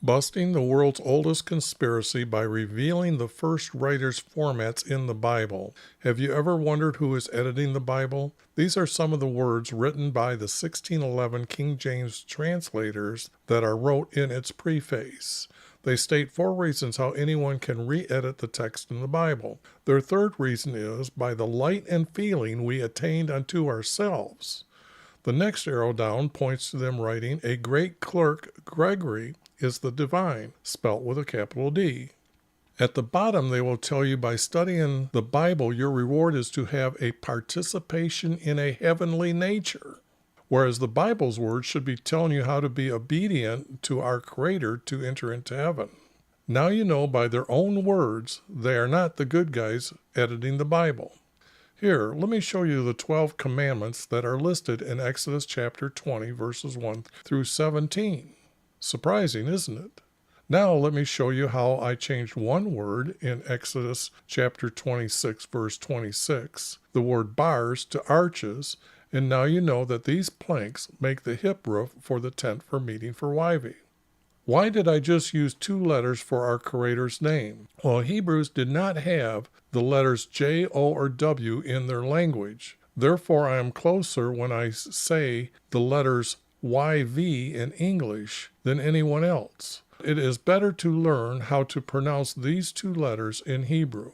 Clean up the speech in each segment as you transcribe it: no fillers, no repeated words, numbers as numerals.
Busting the world's oldest conspiracy by revealing the first writer's formats in the Bible. Have you ever wondered who is editing the Bible? These are some of the words written by the 1611 King James translators that are wrote in its preface. They state 4 reasons how anyone can re-edit the text in the Bible. Their third reason is by the light and feeling we attained unto ourselves. The next arrow down points to them writing, a great clerk Gregory is the divine, spelt with a capital D. At the bottom, they will tell you by studying the Bible, your reward is to have a participation in a heavenly nature. Whereas the Bible's words should be telling you how to be obedient to our Creator to enter into heaven. Now you know by their own words, they are not the good guys editing the Bible. Here, let me show you the 12 commandments that are listed in Exodus chapter 20, verses 1 through 17. Surprising, isn't it? Now let me show you how I changed one word in Exodus chapter 26, verse 26, the word bars to arches, and now you know that these planks make the hip roof for the tent for meeting for Yv. Why did I just use 2 letters for our Creator's name? Well, Hebrews did not have the letters J, O, or W in their language. Therefore, I am closer when I say the letters YV in English than anyone else. It is better to learn how to pronounce these 2 letters in Hebrew.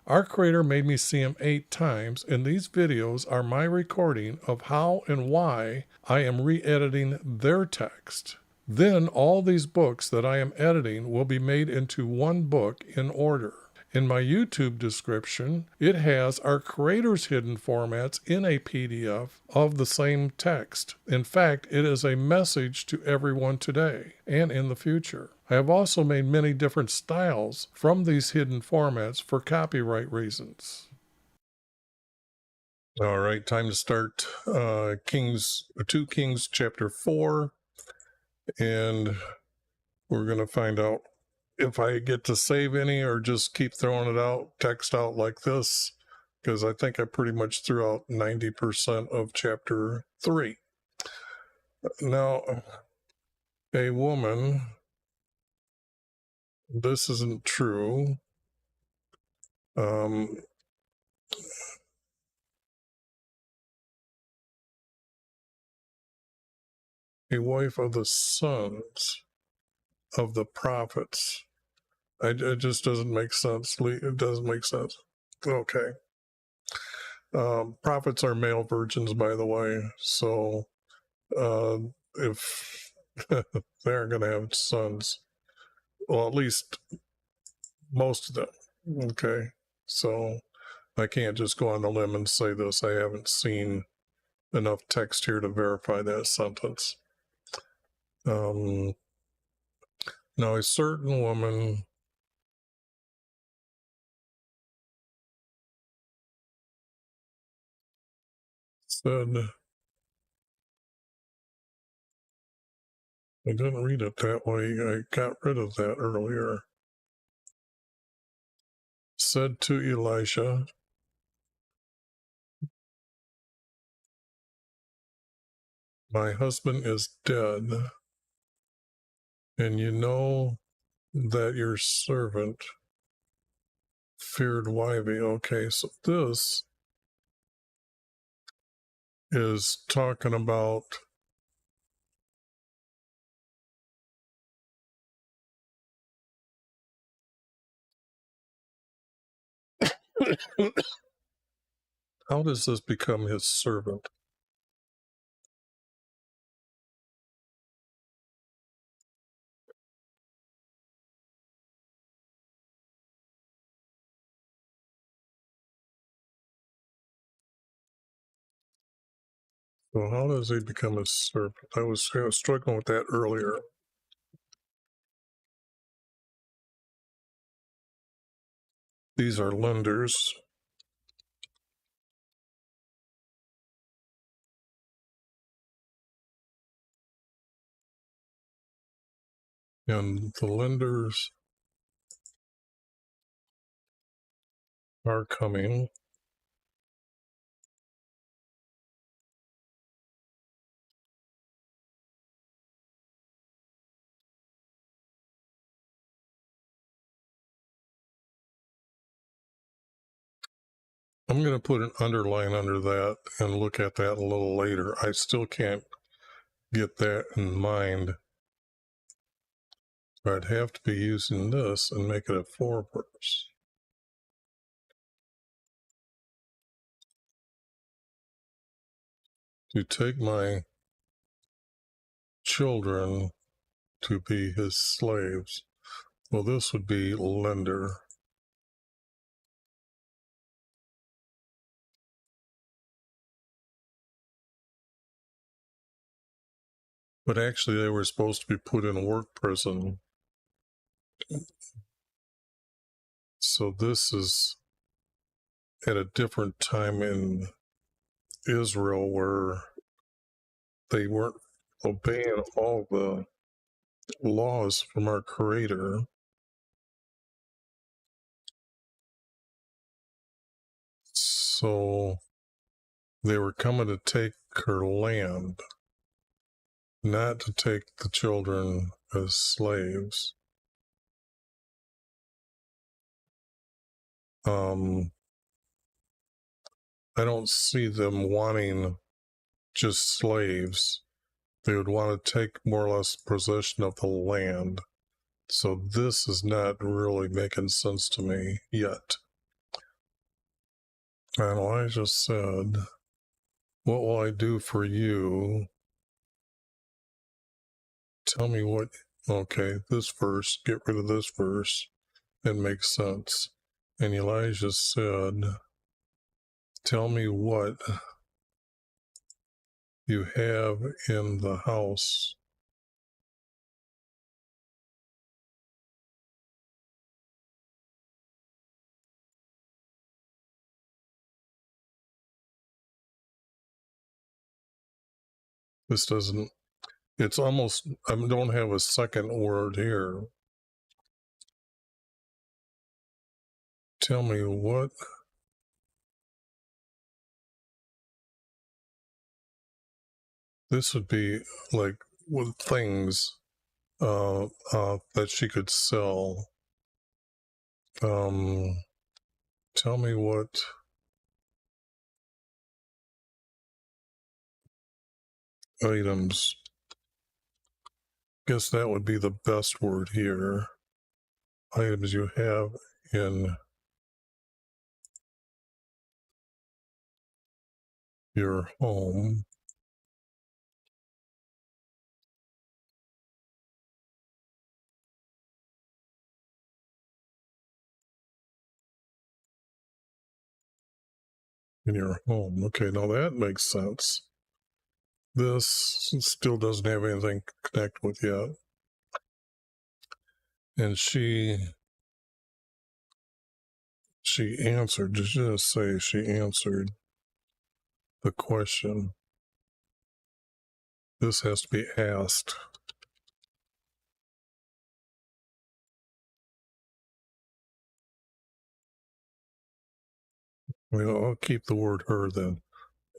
Our Creator made me see Him 8 times, and these videos are my recording of how and why I am re-editing their text. Then all these books that I am editing will be made into one book in order. In my YouTube description, it has our Creator's hidden formats in a PDF of the same text. In fact, it is a message to everyone today and in the future. I have also made many different styles from these hidden formats for copyright reasons. All right, time to start 2 Kings chapter 4. And we're going to find out if I get to save any or just keep throwing it out, text out like this, because I think I pretty much threw out 90% of chapter 3. Now, a woman, this isn't true. A wife of the sons of the prophets. It just doesn't make sense. It doesn't make sense. Okay. Prophets are male virgins, by the way. So if they aren't going to have sons, well, at least most of them. Okay. So I can't just go on a limb and say this. I haven't seen enough text here to verify that sentence. Now, a certain woman said, I didn't read it that way. I got rid of that earlier. Said to Elisha, my husband is dead, and you know that your servant feared Yv. Okay, so this is talking about how does this become his servant? So how does he become his servant? I was struggling with that earlier. These are lenders. And the lenders are coming. I'm going to put an underline under that and look at that a little later. I still can't get that in mind. I'd have to be using this and make it a 4 verse. To take my children to be his slaves. Well, this would be lender. But actually, they were supposed to be put in work prison. So this is at a different time in Israel where they weren't obeying all the laws from our Creator. So they were coming to take her land, not to take the children as slaves. I don't see them wanting just slaves. They would want to take more or less possession of the land. So this is not really making sense to me yet. And Elijah said, "What will I do for you? Tell me what." Okay, this verse, get rid of this verse. It makes sense. And Elijah said, "Tell me what you have in the house." This doesn't, it's almost, I don't have a second word here. Tell me what this would be like with things that she could sell. Tell me what items. Guess that would be the best word here. Items you have in your home. In your home. Okay, now that makes sense. This still doesn't have anything to connect with yet. And she answered, just say she answered the question. This has to be asked. Well, I'll keep the word her then.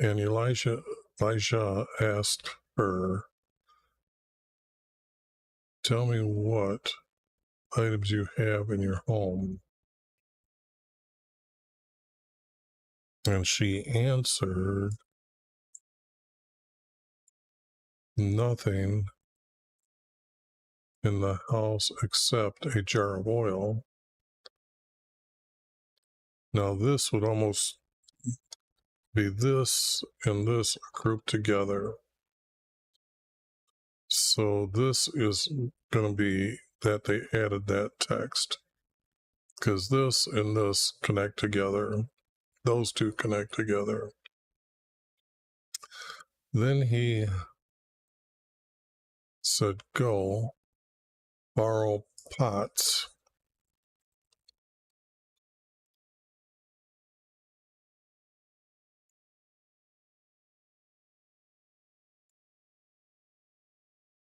And Elijah asked her, "Tell me what items you have in your home." And she answered, "Nothing in the house except a jar of oil." Now this would almost be this and this grouped together. So this is going to be that they added that text, because this and this connect together. Those two connect together. Then he said, "Go borrow pots."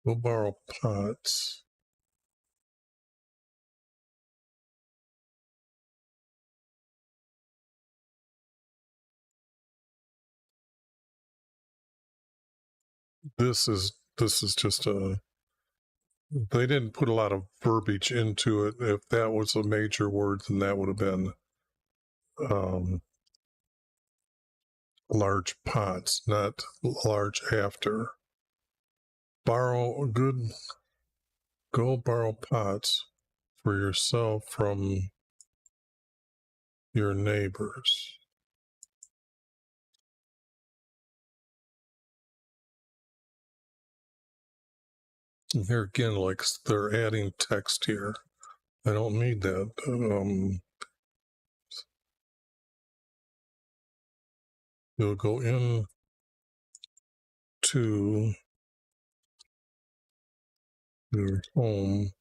We'll borrow pots. This is just a, they didn't put a lot of verbiage into it. If that was a major word, then that would have been large pots, not large after. Go borrow pots for yourself from your neighbors. And here again, like they're adding text here. I don't need that. You'll go in to your home.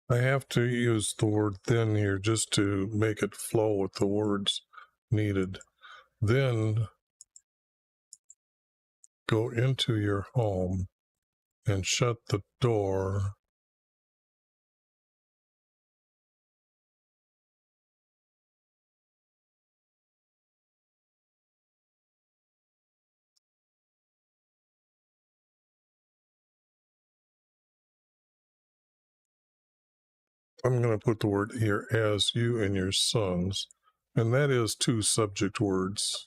I have to use the word then here just to make it flow with the words needed. Then go into your home and shut the door. I'm going to put the word here as you and your sons, and that is two subject words,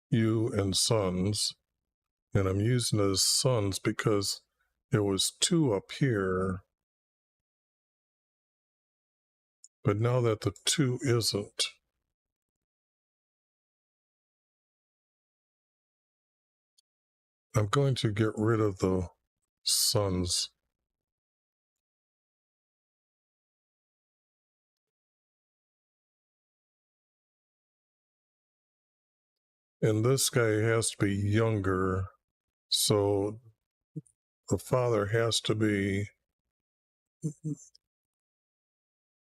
you and sons. And I'm using it as sons because there was two up here, but now that the two isn't, I'm going to get rid of the sons. And this guy has to be younger, so the father has to be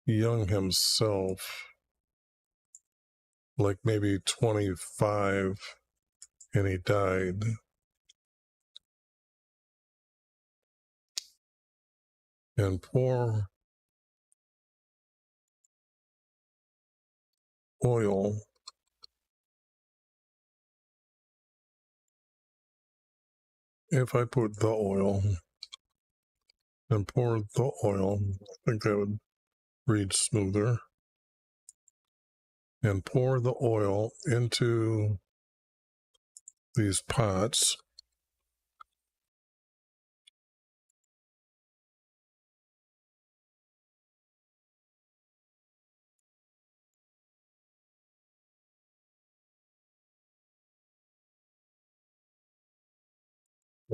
young himself, like maybe 25, and he died. And pour oil if I put the oil and pour the oil, I think that would read smoother. And pour the oil into these pots.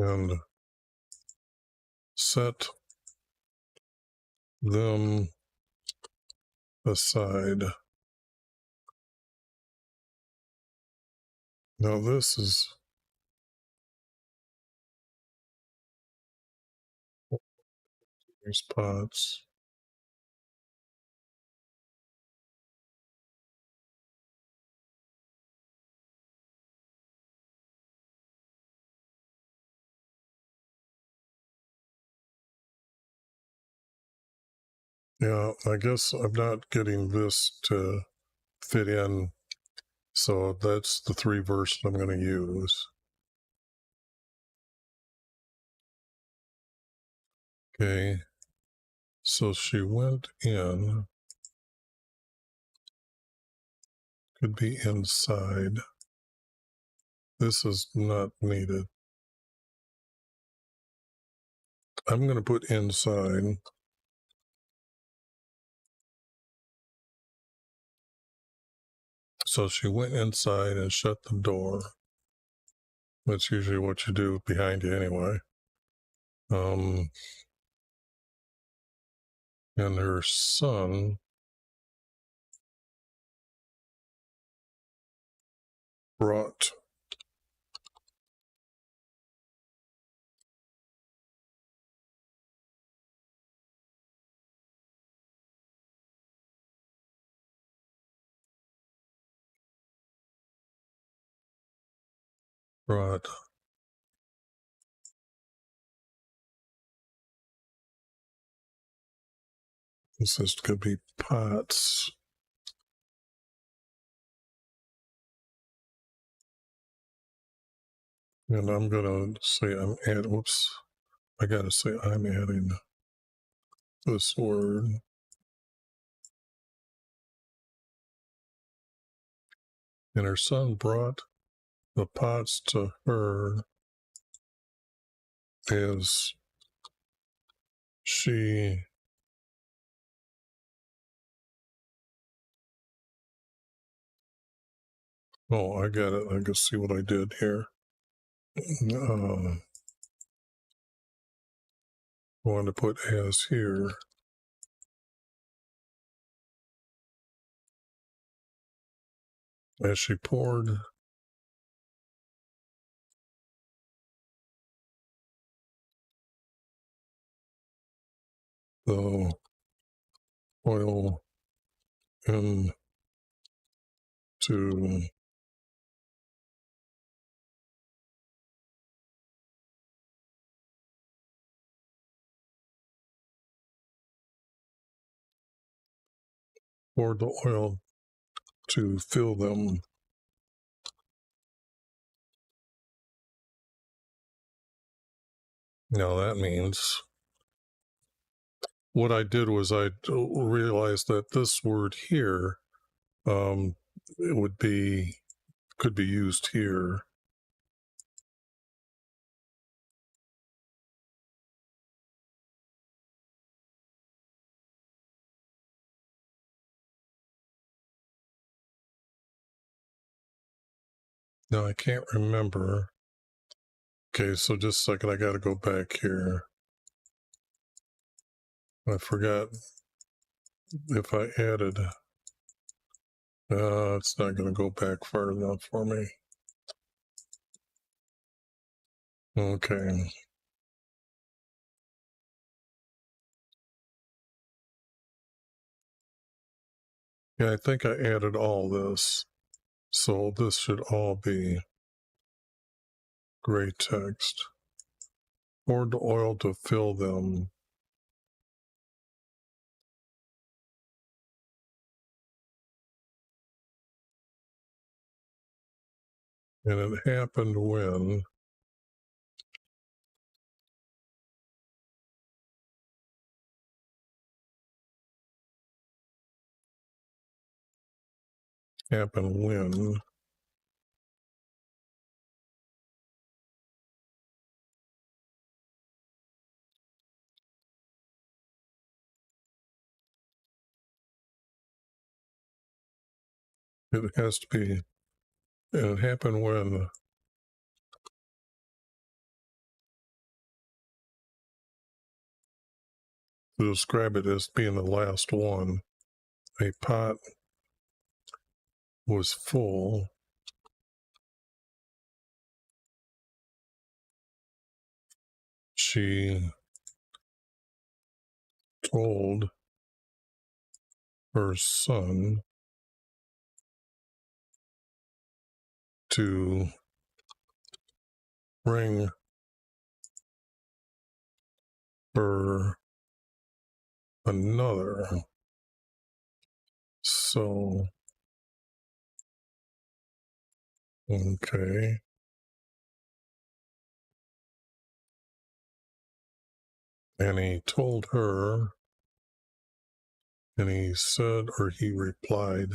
And set them aside. Now this is these pots. Yeah, I guess I'm not getting this to fit in, so that's the three verses I'm going to use. Okay, so she went in, could be inside. This is not needed. I'm going to put inside. So she went inside and shut the door. That's usually what you do behind you anyway. And her son brought brought This could be pots. And I'm going to say I'm adding, whoops, I got to say I'm adding this word. And her son brought the pots to her as she I got it. I can see what I did here. I wanted to put as here. As she poured the oil into poured the oil to fill them. Now that means what I did was I realized that this word here it could be used here. Now I can't remember. Okay, so just a second, I got to go back here. I forgot if I added. It's not going to go back far enough for me. Okay. Yeah, I think I added all this. So this should all be gray text. Poured the oil to fill them. And it happened when it has to be, and it happened when to describe it as being the last one, a pot was full. She told her son to bring her another. So, okay. And he told her, and he said, or he replied,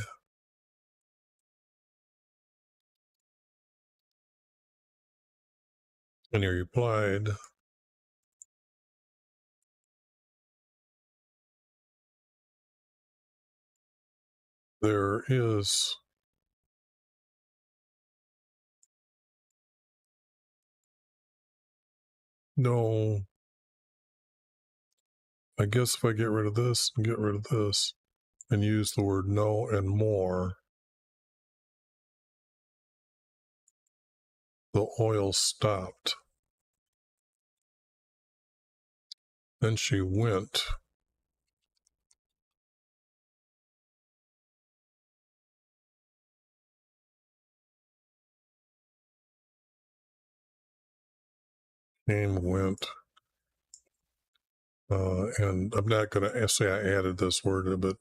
and he replied, there is no, I guess if I get rid of this and get rid of this and use the word no and more, the oil stopped. Then she went went And I'm not going to say I added this word, but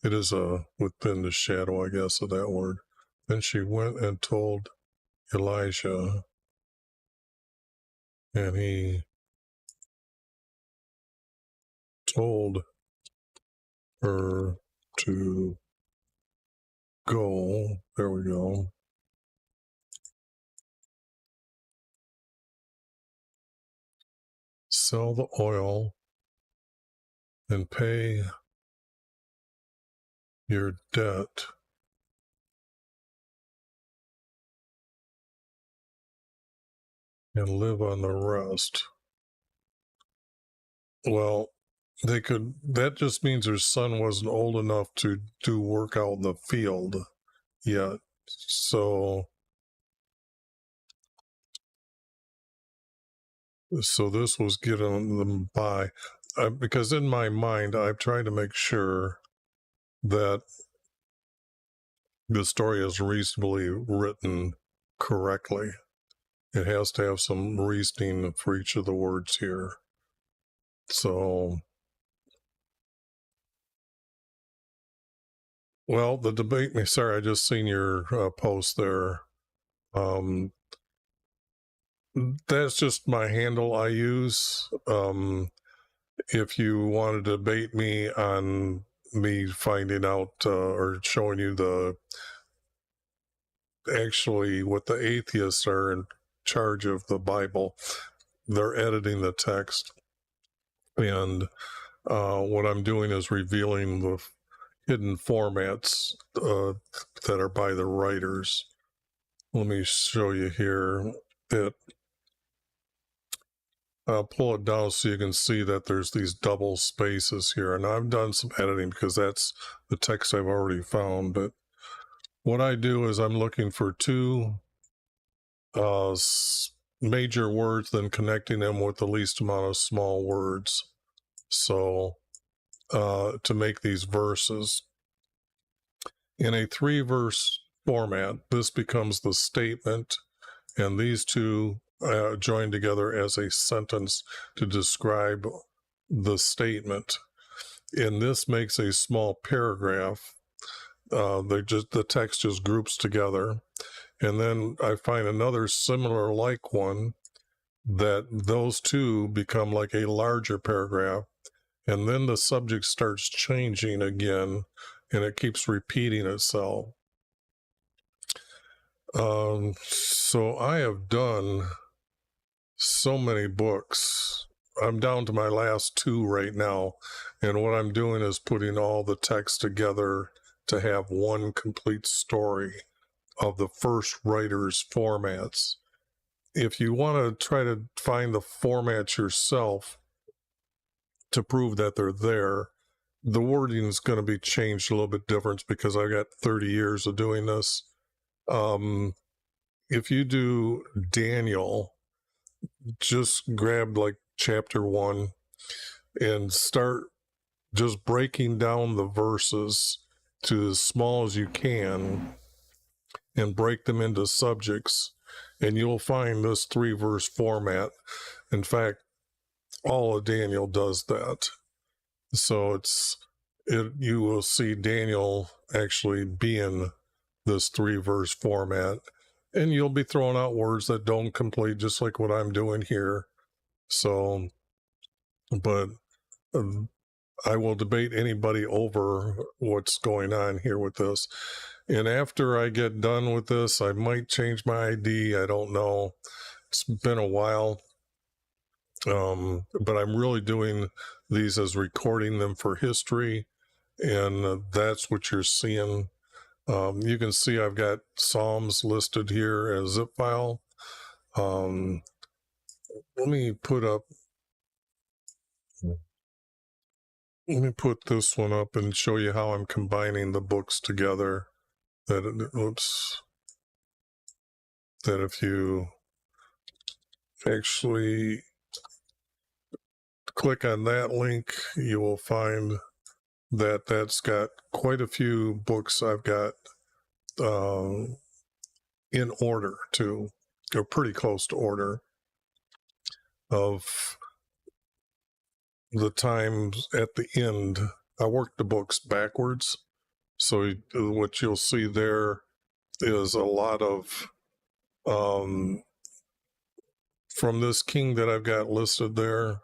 it is within the shadow, I guess, of that word. Then she went and told Elijah, and he told her to go. There we go. Sell the oil and pay your debt, and live on the rest. Well, that just means her son wasn't old enough to do work out in the field yet. So this was getting them by. Because in my mind, I've tried to make sure that the story is reasonably written correctly. It has to have some reasoning for each of the words here. So, well, the debate, sorry, I just seen your post there. That's just my handle I use. If you want to debate me on me finding out or showing you actually what the atheists are in charge of the Bible, they're editing the text. And what I'm doing is revealing the hidden formats that are by the writers. Let me show you here. I'll pull it down so you can see that there's these double spaces here. And I've done some editing because that's the text I've already found. But what I do is I'm looking for two major words, then connecting them with the least amount of small words. So to make these verses. In a 3-verse format, this becomes the statement, and these two join together as a sentence to describe the statement. And this makes a small paragraph. The text just groups together. And then I find another similar like one that those two become like a larger paragraph. And then the subject starts changing again, and it keeps repeating itself. So I have done so many books. I'm down to my last 2 right now, and what I'm doing is putting all the text together to have one complete story of the first writer's formats. If you want to try to find the formats yourself to prove that they're there, the wording is going to be changed a little bit different because I got 30 years of doing this. If you do Daniel, just grab like chapter 1 and start just breaking down the verses to as small as you can and break them into subjects, and you'll find this 3-verse format. In fact, all of Daniel does that. So you will see Daniel actually be in this 3-verse format, and you'll be throwing out words that don't complete, just like what I'm doing here. So, but I will debate anybody over what's going on here with this. And after I get done with this, I might change my ID. I don't know. It's been a while. But I'm really doing these as recording them for history. And that's what you're seeing. You can see I've got Psalms listed here as zip file. Let me put this one up and show you how I'm combining the books together. That if you actually click on that link, you will find that that's got quite a few books I've got in order too, or pretty close to order of the times at the end. I worked the books backwards. So what you'll see there is a lot of from this king that I've got listed there.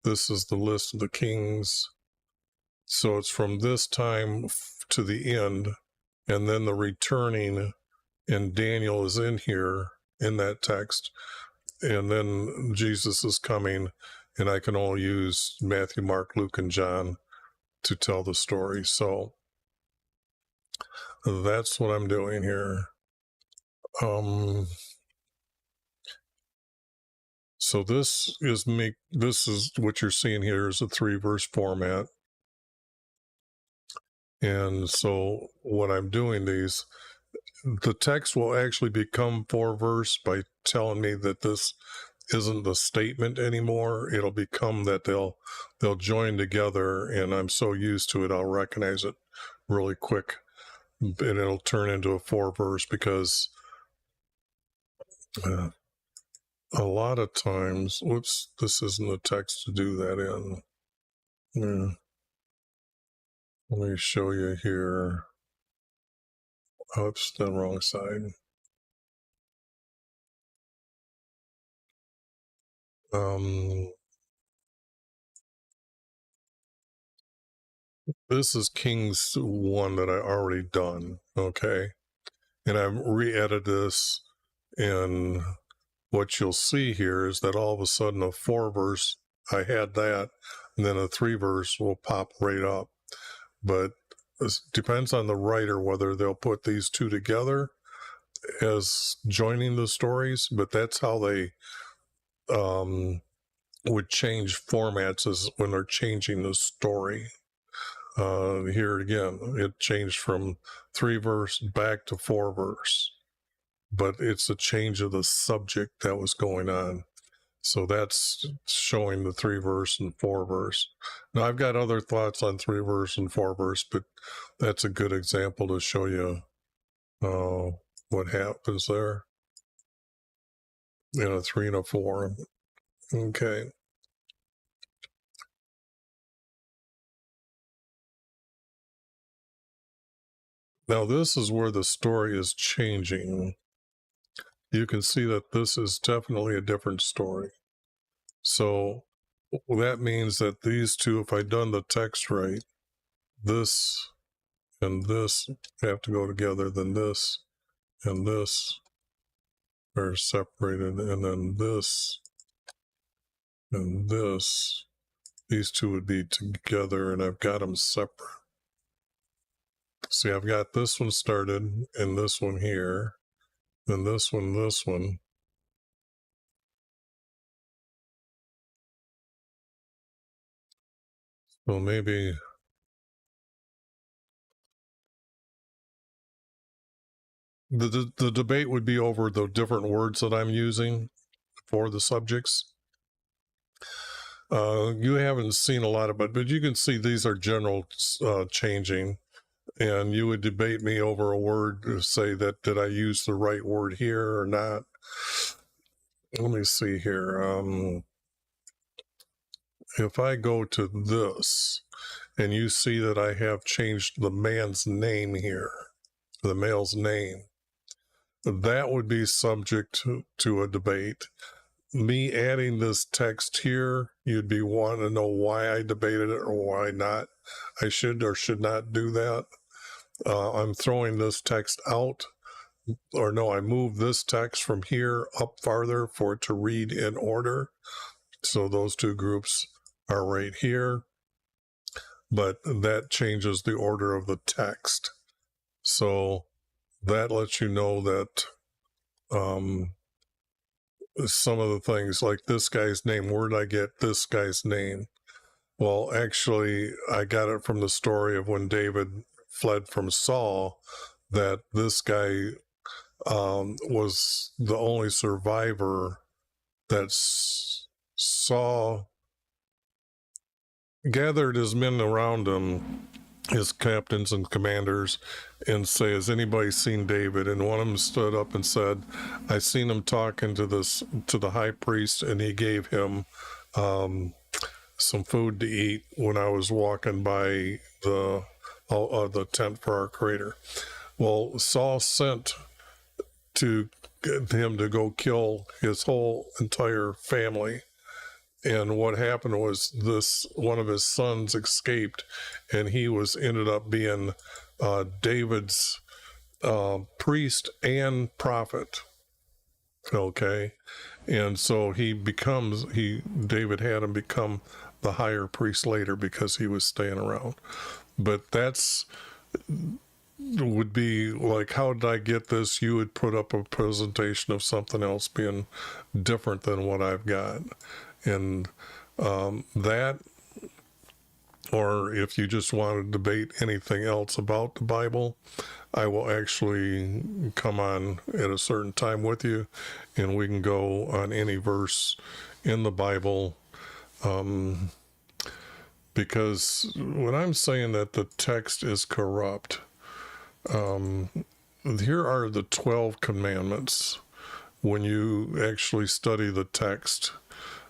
This is the list of the kings. So it's from this time to the end, and then the returning, and Daniel is in here in that text, and then Jesus is coming, and I can only use Matthew, Mark, Luke, and John to tell the story. So that's what I'm doing here. So this is what you're seeing here is a 3-verse format. And so what I'm doing the text will actually become 4-verse by telling me that this isn't the statement anymore. It'll become that they'll join together, and I'm so used to it, I'll recognize it really quick, and it'll turn into a 4-verse because a lot of times, whoops, this isn't the text to do that in. Yeah. Let me show you here. Oops, the wrong side. This is Kings 1 that I already done, okay? And I've re-edited this, and what you'll see here is that all of a sudden a 4-verse, I had that, and then a 3-verse will pop right up. But it depends on the writer whether they'll put these two together as joining the stories, but that's how they would change formats, is when they're changing the story. Here again, it changed from 3-verse back to 4-verse, but it's a change of the subject that was going on. So that's showing the 3-verse and 4-verse. Now I've got other thoughts on 3-verse and 4-verse, but that's a good example to show you what happens there in a 3 and a 4. Okay. Now this is where the story is changing. You can see that this is definitely a different story. So that means that these two, if I'd done the text right, this and this have to go together, then this and this are separated, and then this and this, these two would be together, and I've got them separate. See, I've got this one started and this one here, then this one. Well, maybe the debate would be over the different words that I'm using for the subjects. You haven't seen a lot of it, but you can see these are general changing, and you would debate me over a word to say that did I use the right word here or not. Let me see here. If I go to this, and you see that I have changed the man's name here, the male's name, that would be subject to a debate. Me adding this text here, you'd be wanting to know why I debated it or why not. I should or should not do that. I'm throwing this text out, or no, I move this text from here up farther for it to read in order. So those two groups are right here, but that changes the order of the text. So that lets you know that some of the things, like this guy's name, where did I get this guy's name? Well, actually, I got it from the story of when David fled from Saul, that this guy was the only survivor that Saul gathered his men around him, his captains and commanders, and say, has anybody seen David? And one of them stood up and said, I seen him talking to the high priest, and he gave him some food to eat when I was walking by the tent for our Creator. Well, Saul sent to get him to go kill his whole entire family. And what happened was this one of his sons escaped, and he ended up being David's priest and prophet. Okay, and so David had him become the higher priest later because he was staying around. But would be like, how did I get this? You would put up a presentation of something else being different than what I've got. And that, or if you just want to debate anything else about the Bible, I will actually come on at a certain time with you, and we can go on any verse in the Bible. Because when I'm saying that the text is corrupt, here are the 12 commandments when you actually study the text,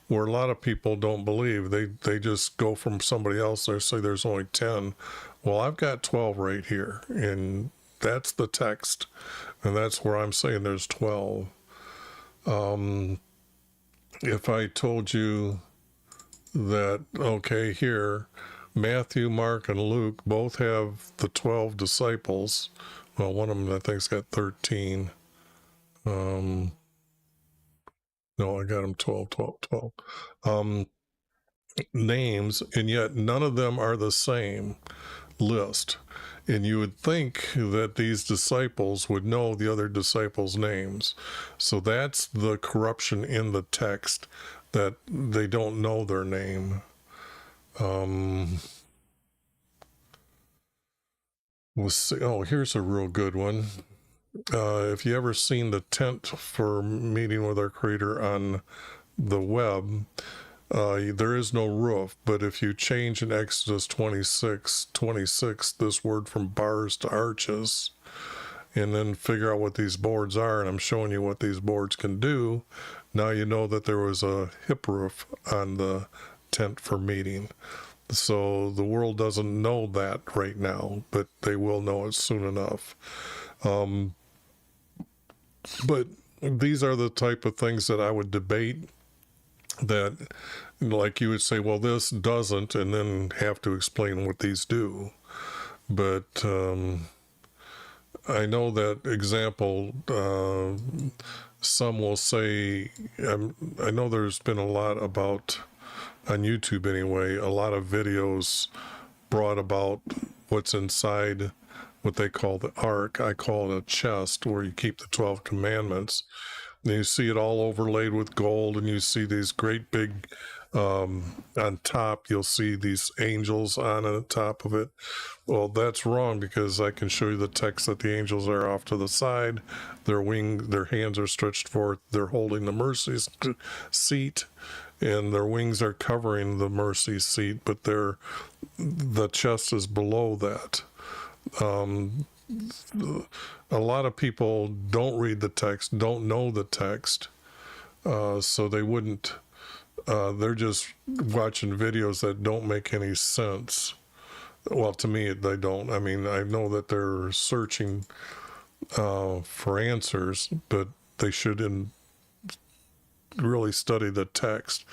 where a lot of people don't believe. They just go from somebody else. They say there's only 10. Well, I've got 12 right here, and that's the text, and that's where I'm saying there's 12. If I told you that, okay, here, Matthew, Mark, and Luke both have the 12 disciples. Well, one of them I think's got 13. No, I got them 12. Names, and yet none of them are the same list. And you would think that these disciples would know the other disciples' names. So that's the corruption in the text, that they don't know their name. Let's see. Oh, here's a real good one. If you ever seen the tent for meeting with our Creator on the web, there is no roof, but if you change in Exodus 26, this word from bars to arches, and then figure out what these boards are, and I'm showing you what these boards can do, now you know that there was a hip roof on the tent for meeting. So the world doesn't know that right now, but they will know it soon enough. But these are the type of things that I would debate, that, like, you would say, well, this doesn't, and then have to explain what these do. But I know that example, some will say, I know there's been a lot about, on YouTube anyway, a lot of videos brought about what's inside what they call the ark. I call it a chest, where you keep the 12 commandments. And you see it all overlaid with gold, and you see these great big, on top, you'll see these angels on the top of it. Well, that's wrong, because I can show you the text that the angels are off to the side. Their hands are stretched forth. They're holding the mercy seat, and their wings are covering the mercy seat, but the chest is below that. A lot of people don't read the text, don't know the text, so they wouldn't, they're just watching videos that don't make any sense. Well, to me, they don't. I mean, I know that they're searching for answers, but they should really study the text.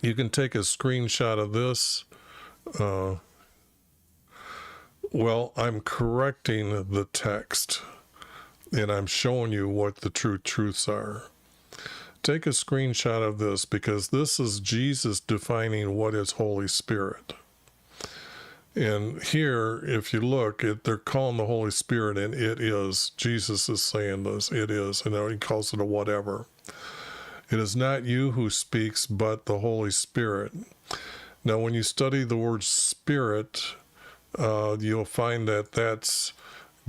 You can take a screenshot of this. Well, I'm correcting the text, and I'm showing you what the true truths are. Take a screenshot of this, because this is Jesus defining what is Holy Spirit. And here, if you look, they're calling the Holy Spirit, and it is. Jesus is saying this, it is, and he calls it a whatever. It is not you who speaks, but the Holy Spirit. Now, when you study the word spirit, you'll find that that's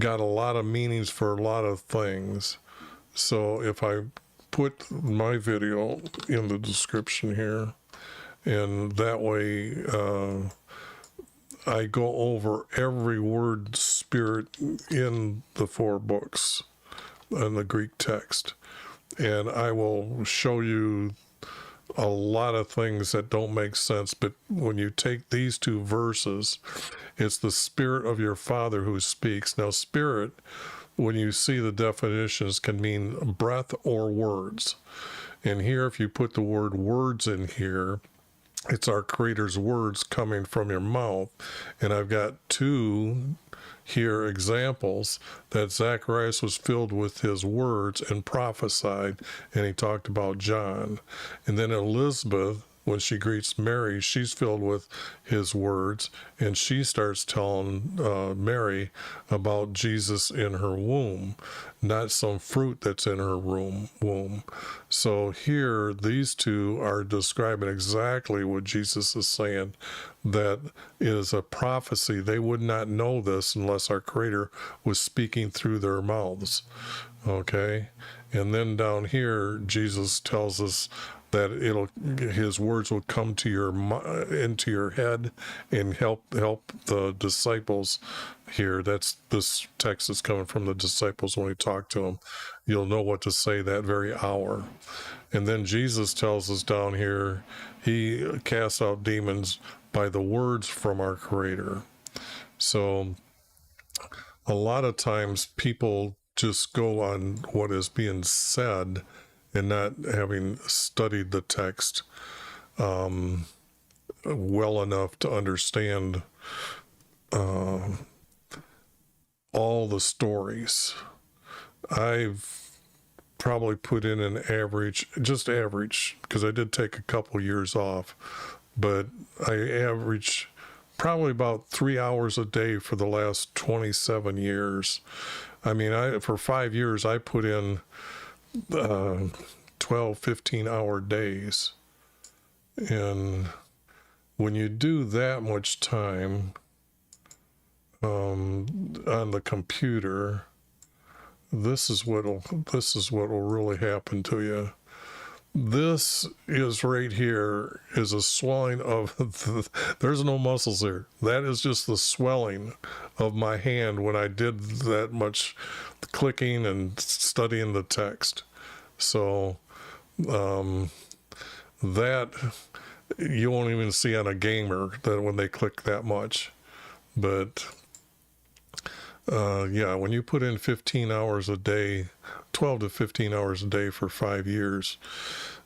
got a lot of meanings for a lot of things. So if I put my video in the description here, and that way I go over every word spirit in the 4 books in the Greek text, and I will show you a lot of things that don't make sense. But when you take these two verses, it's the Spirit of your Father who speaks. Now, Spirit, when you see the definitions, can mean breath or words. And here, if you put the word words in here, it's our Creator's words coming from your mouth. And I've got two here examples that Zacharias was filled with his words and prophesied, and he talked about John. And then Elizabeth, when she greets Mary, she's filled with his words, and she starts telling Mary about Jesus in her womb, not some fruit that's in her womb. So here, these two are describing exactly what Jesus is saying, that is a prophecy. They would not know this unless our Creator was speaking through their mouths. Okay? And then down here, Jesus tells us that his words will come to into your head and help the disciples here. That's this text is coming from the disciples when we talk to them. You'll know what to say that very hour. And then Jesus tells us down here, he casts out demons by the words from our Creator. So a lot of times people just go on what is being said and not having studied the text well enough to understand all the stories. I've probably put in an average, just average, because I did take a couple years off, but I average probably about 3 hours a day for the last 27 years. I mean, for 5 years, I put in 12, 15-hour days. And when you do that much time on the computer, this is what'll really happen to you. This is right here is a swelling of there's no muscles there. That is just the swelling of my hand when I did that much clicking and studying the text. So that you won't even see on a gamer that when they click that much. But yeah, when you put in 15 hours a day, 12 to 15 hours a day for 5 years,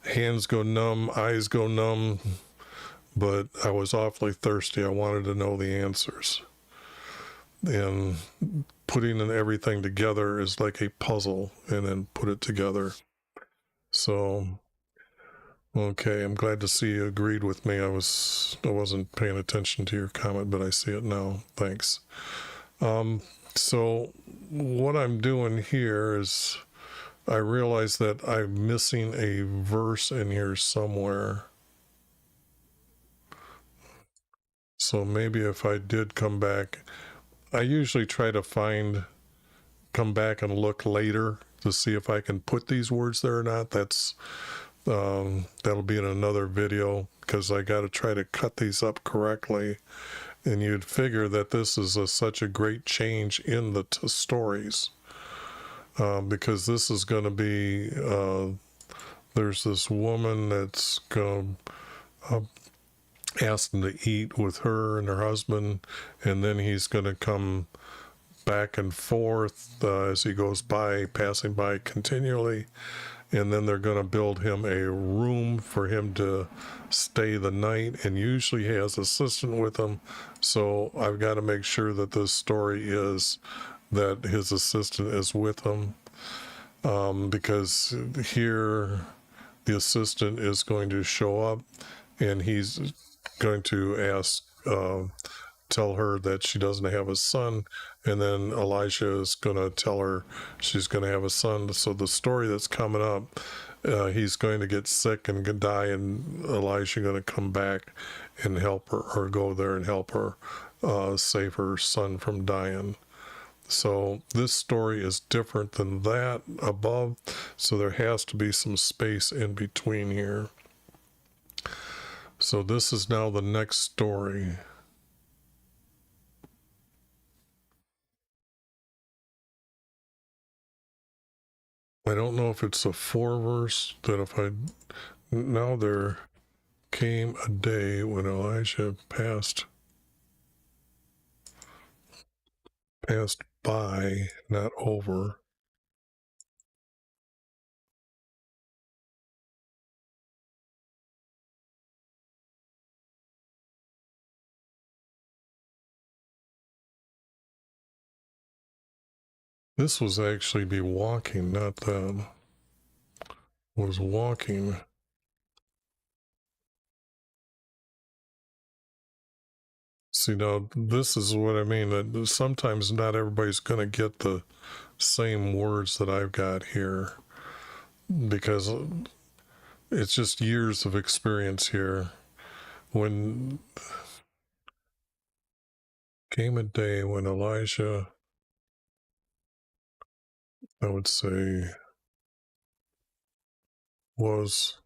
hands go numb, eyes go numb, but I was awfully thirsty. I wanted to know the answers. And putting everything together is like a puzzle, and then put it together. So, okay, I'm glad to see you agreed with me. I wasn't paying attention to your comment, but I see it now. Thanks. So what I'm doing here is I realize that I'm missing a verse in here somewhere. So maybe if I did come back, I usually try to come back and look later to see if I can put these words there or not. That'll be in another video, because I got to try to cut these up correctly. And you'd figure that this is such a great change in the stories, because this is going to be, there's this woman that's going to ask him to eat with her and her husband, and then he's going to come back and forth as he goes by, passing by continually. And then they're going to build him a room for him to stay the night, and usually he has an assistant with him. So I've got to make sure that this story is that his assistant is with him, because here the assistant is going to show up, and he's going to tell her that she doesn't have a son, and then Elisha is going to tell her she's going to have a son. So the story that's coming up, he's going to get sick and die, and Elisha going to come back and help her, or go there and help her save her son from dying. So this story is different than that above, so there has to be some space in between here. So this is now the next story. I don't know if it's a 4 verse, that if I Now there came a day when Elijah passed by, not over. This was actually be walking, not that. Was walking. See, now this is what I mean, that sometimes not everybody's going to get the same words that I've got here, because it's just years of experience here. When came a day when Elijah, I would say, was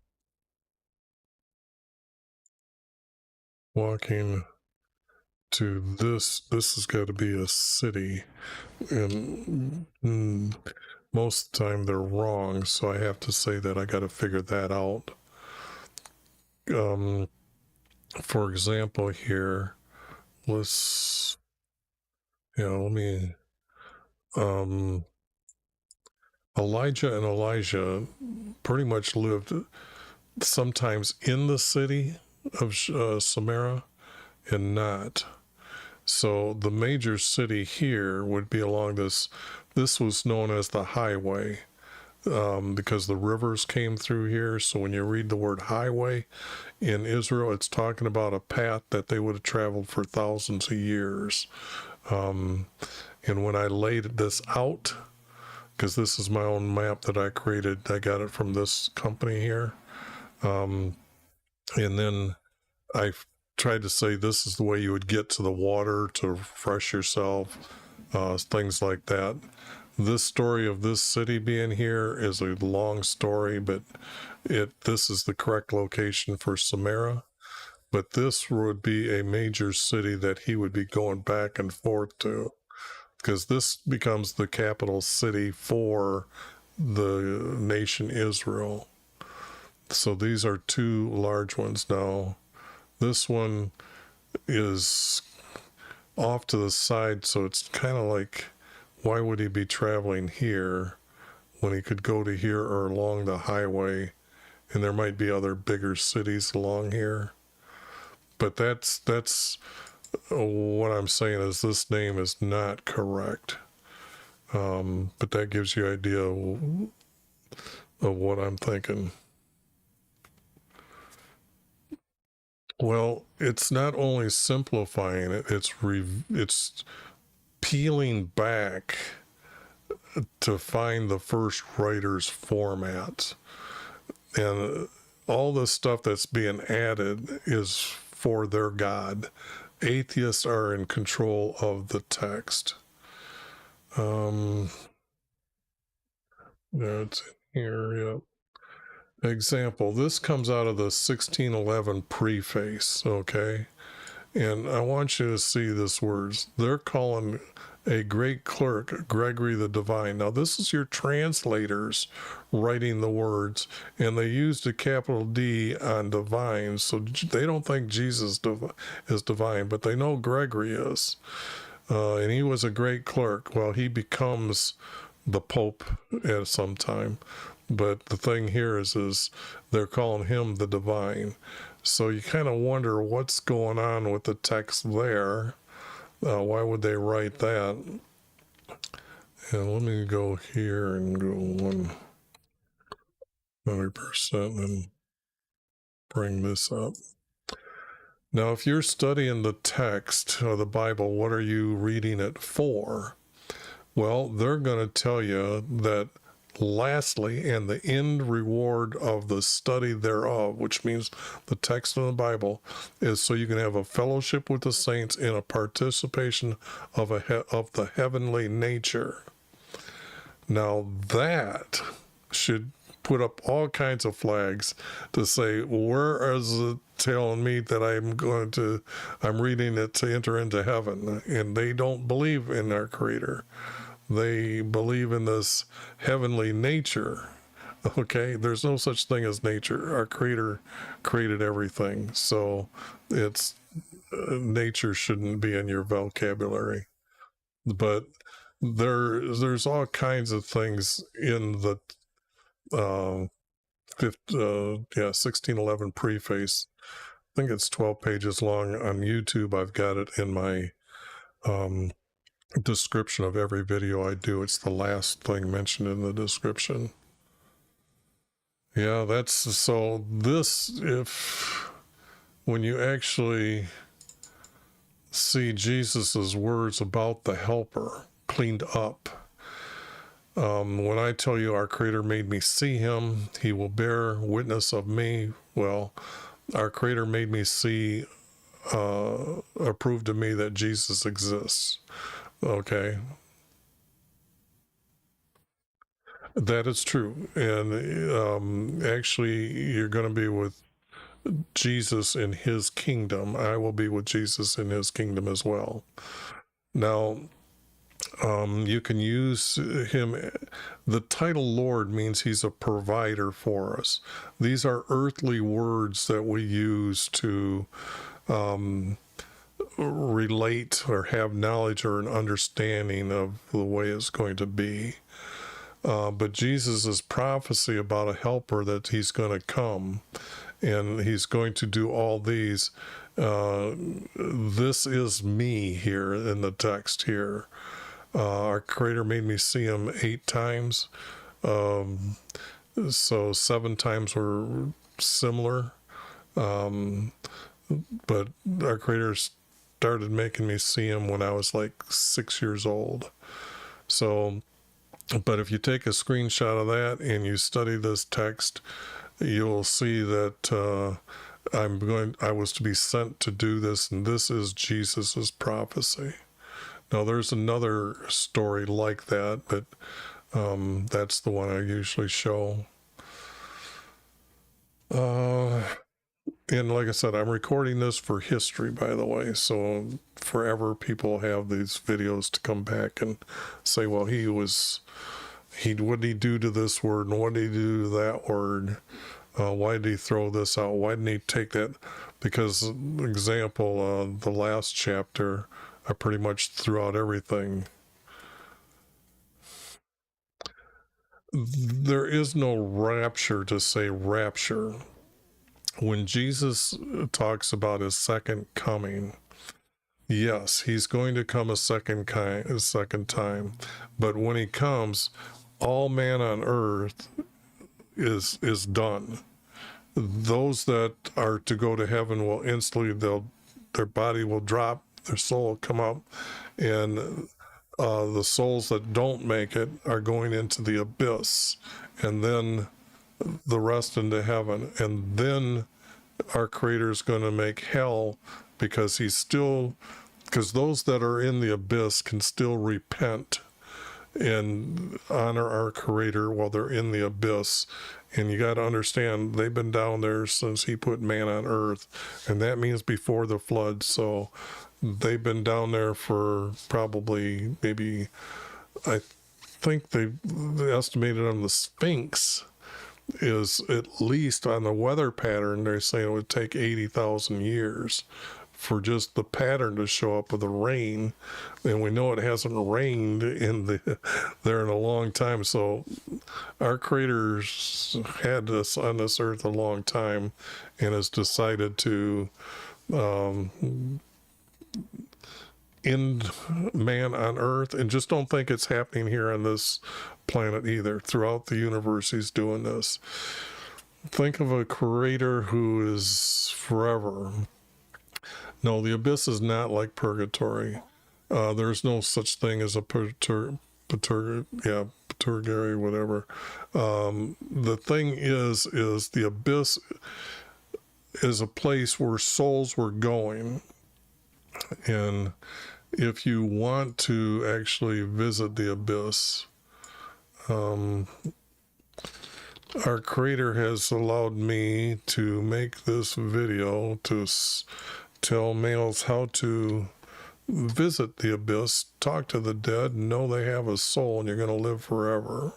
walking to this has got to be a city, and most of the time they're wrong, so I have to say that I got to figure that out. For example, here, let's, let me, Elijah and Elijah pretty much lived sometimes in the city of Samaria and not. So the major city here would be along this was known as the highway, because the rivers came through here. So when you read the word highway in Israel, it's talking about a path that they would have traveled for thousands of years. And when I laid this out, because this is my own map that I created, I got it from this company here. And then I tried to say this is the way you would get to the water to refresh yourself, things like that. This story of this city being here is a long story, but this is the correct location for Samaria. But this would be a major city that he would be going back and forth to, because this becomes the capital city for the nation Israel. So these are two large ones now. This one is off to the side, so it's kind of like, why would he be traveling here when he could go to here or along the highway, and there might be other bigger cities along here. But that's what I'm saying is this name is not correct. But that gives you an idea of what I'm thinking. Well, it's not only simplifying it, it's peeling back to find the first writer's format. And all the stuff that's being added is for their God. Atheists are in control of the text. That's in here, yeah. Example, this comes out of the 1611 preface, okay? And I want you to see this words. They're calling a great clerk Gregory the Divine. Now, this is your translators writing the words, and they used a capital D on divine, so they don't think Jesus is divine, but they know Gregory is. And he was a great clerk. Well, he becomes the Pope at some time. But the thing here is they're calling him the divine. So you kind of wonder what's going on with the text there. Why would they write that? And let me go here and go 100% and bring this up. Now, if you're studying the text of the Bible, what are you reading it for? Well, they're going to tell you that lastly, and the end reward of the study thereof, which means the text of the Bible, is so you can have a fellowship with the saints and a participation of the heavenly nature. Now that should put up all kinds of flags to say, where is it telling me that I'm reading it to enter into heaven? And they don't believe in our Creator. They believe in this heavenly nature Okay, there's no such thing as nature. Our Creator created everything, so it's nature shouldn't be in your vocabulary. But there's all kinds of things in the 1611 preface. I think it's 12 pages long on YouTube. I've got it in my description of every video I do. It's the last thing mentioned in the description. Yeah, that's so this, if when you actually see Jesus's words about the helper cleaned up, when I tell you our Creator made me see him, he will bear witness of me. Well, our Creator made me see, prove to me that Jesus exists. Okay, that is true. And actually, you're going to be with Jesus in his kingdom. I will be with Jesus in his kingdom as well. Now, you can use him. The title Lord means he's a provider for us. These are earthly words that we use to relate or have knowledge or an understanding of the way it's going to be. But Jesus' prophecy about a helper that he's going to come and he's going to do all these. This is me here in the text here. Our Creator made me see him 8 times. So 7 times were similar. But our Creator started making me see him when I was like 6 years old. So, but if you take a screenshot of that and you study this text, you'll see that I was to be sent to do this, and this is Jesus's prophecy. Now, there's another story like that, but that's the one I usually show. And like I said, I'm recording this for history, by the way, so forever people have these videos to come back and say, well, what did he do to this word, and what did he do to that word? Why did he throw this out? Why didn't he take that? Because, example, the last chapter, I pretty much threw out everything. There is no rapture to say rapture. When Jesus talks about his second coming, yes, he's going to come a second time. But when he comes, all man on earth is done. Those that are to go to heaven will instantly, their body will drop, their soul will come up, and the souls that don't make it are going into the abyss, and then the rest into heaven. And then our Creator is going to make hell, because those that are in the abyss can still repent and honor our Creator while they're in the abyss. And you got to understand, they've been down there since he put man on earth, and that means before the flood. So they've been down there for probably, maybe, I think they estimated on the Sphinx is at least, on the weather pattern, they're saying it would take 80,000 years for just the pattern to show up with the rain, and we know it hasn't rained there in a long time. So our Creator's had us on this earth a long time, and has decided to end man on earth. And just don't think it's happening here on this planet either. Throughout the universe, he's doing this. Think of a Creator who is forever. No, the abyss is not like purgatory. There's no such thing as a purgatory, whatever. The thing is the abyss is a place where souls were going. And if you want to actually visit the abyss, our Creator has allowed me to make this video to tell males how to visit the abyss, talk to the dead, know they have a soul, and you're going to live forever.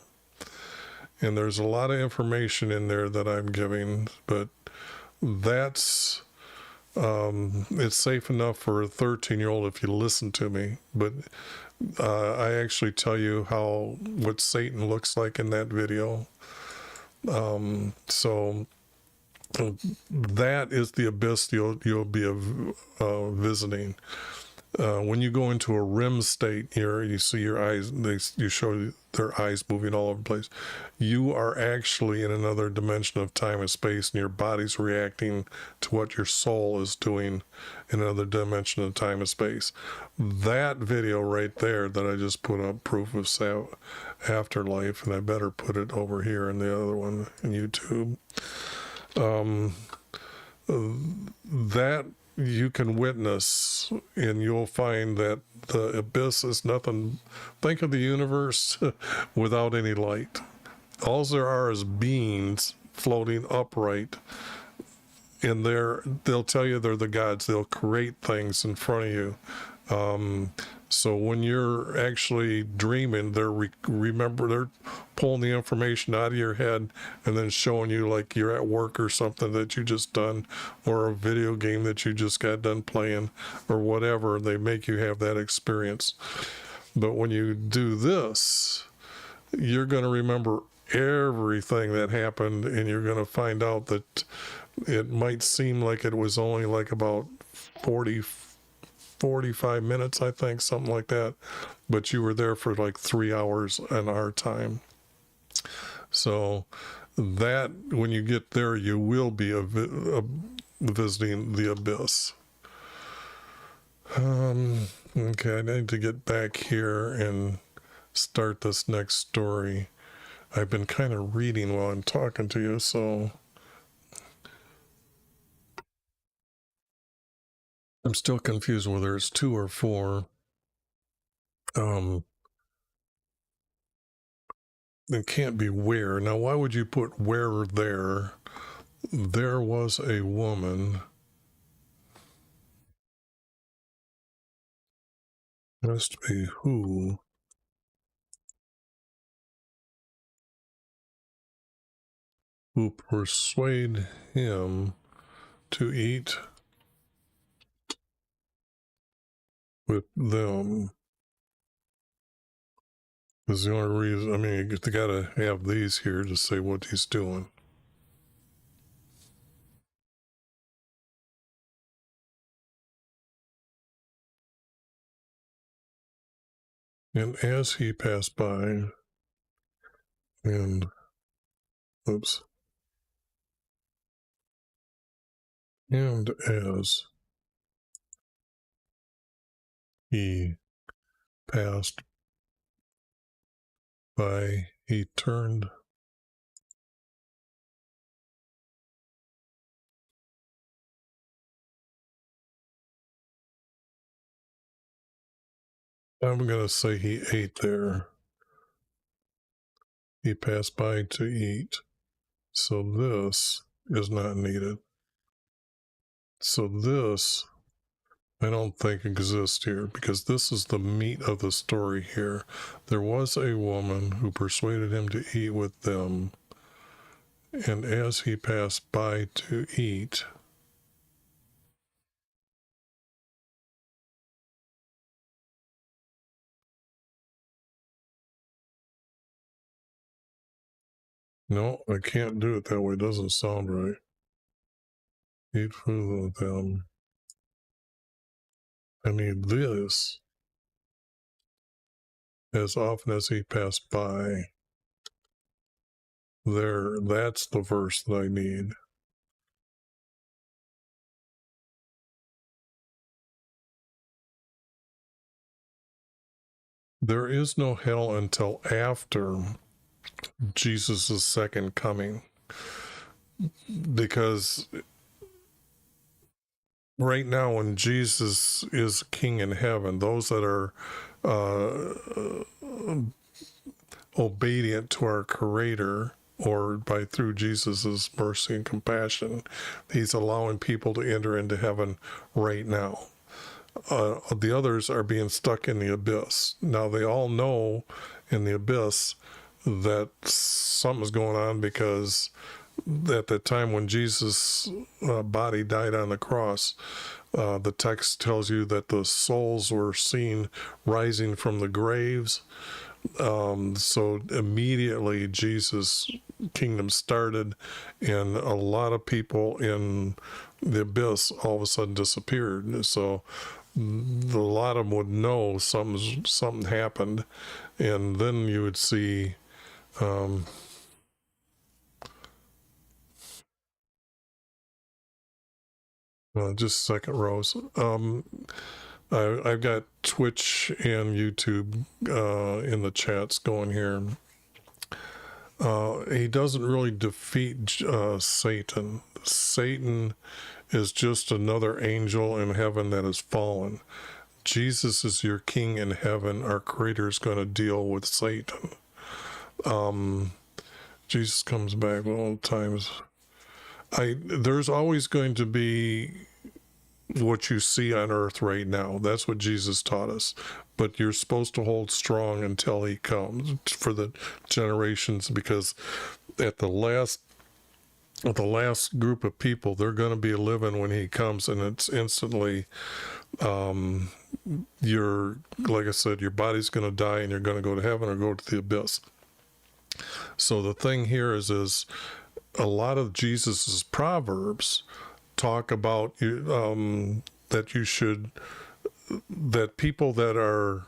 And there's a lot of information in there that I'm giving, but that's it's safe enough for a 13-year-old if you listen to me. But I actually tell you what Satan looks like in that video. So that is the abyss you'll be visiting. When you go into a REM state here, you see your eyes, you show their eyes moving all over the place. You are actually in another dimension of time and space, and your body's reacting to what your soul is doing in another dimension of time and space. That video right there that I just put up, Proof of Afterlife, and I better put it over here in the other one in YouTube. That you can witness, and you'll find that the abyss is nothing. Think of the universe without any light. All there are is beings floating upright, and they'll tell you they're the gods. They'll create things in front of you. So when you're actually dreaming, they're pulling the information out of your head and then showing you, like you're at work or something that you just done, or a video game that you just got done playing, or whatever. They make you have that experience. But when you do this, you're going to remember everything that happened, and you're going to find out that it might seem like it was only like about 45 minutes, I think, something like that. But you were there for like 3 hours in our time. So that, when you get there, you will be visiting the abyss. Okay, I need to get back here and start this next story. I've been kind of reading while I'm talking to you, so I'm still confused whether it's 2 or 4. It can't be where. Now, why would you put where there? There was a woman. Must be who persuade him to eat with them. Is the only reason. I mean, they gotta have these here to say what he's doing. And as he passed by, and as he passed by, he turned I'm going to say he ate there. He passed by to eat. So this is not needed. So this, I don't think exists here, because this is the meat of the story here. There was a woman who persuaded him to eat with them, and as he passed by to eat, no, I can't do it that way. It doesn't sound right. Eat food with them. I need this. As often as he passed by. There, that's the verse that I need. There is no hell until after Jesus' second coming. Because right now, when Jesus is king in heaven, those that are obedient to our Creator, or through Jesus's mercy and compassion, he's allowing people to enter into heaven right now. The others are being stuck in the abyss. Now, they all know in the abyss that something's going on, because at the time when Jesus' body died on the cross, the text tells you that the souls were seen rising from the graves. So immediately Jesus' kingdom started, and a lot of people in the abyss all of a sudden disappeared. So a lot of them would know something happened, and then you would see just a second, Rose. I've got Twitch and YouTube in the chats going here. He doesn't really defeat Satan. Satan is just another angel in heaven that has fallen. Jesus is your king in heaven. Our creator is going to deal with Satan. Jesus comes back all times. There's always going to be what you see on earth right now. That's what Jesus taught us. But you're supposed to hold strong until he comes, for the generations, because at the last group of people, they're going to be living when he comes, and it's instantly like I said, your body's going to die and you're going to go to heaven or go to the abyss. So the thing here is a lot of Jesus's proverbs talk about that people that are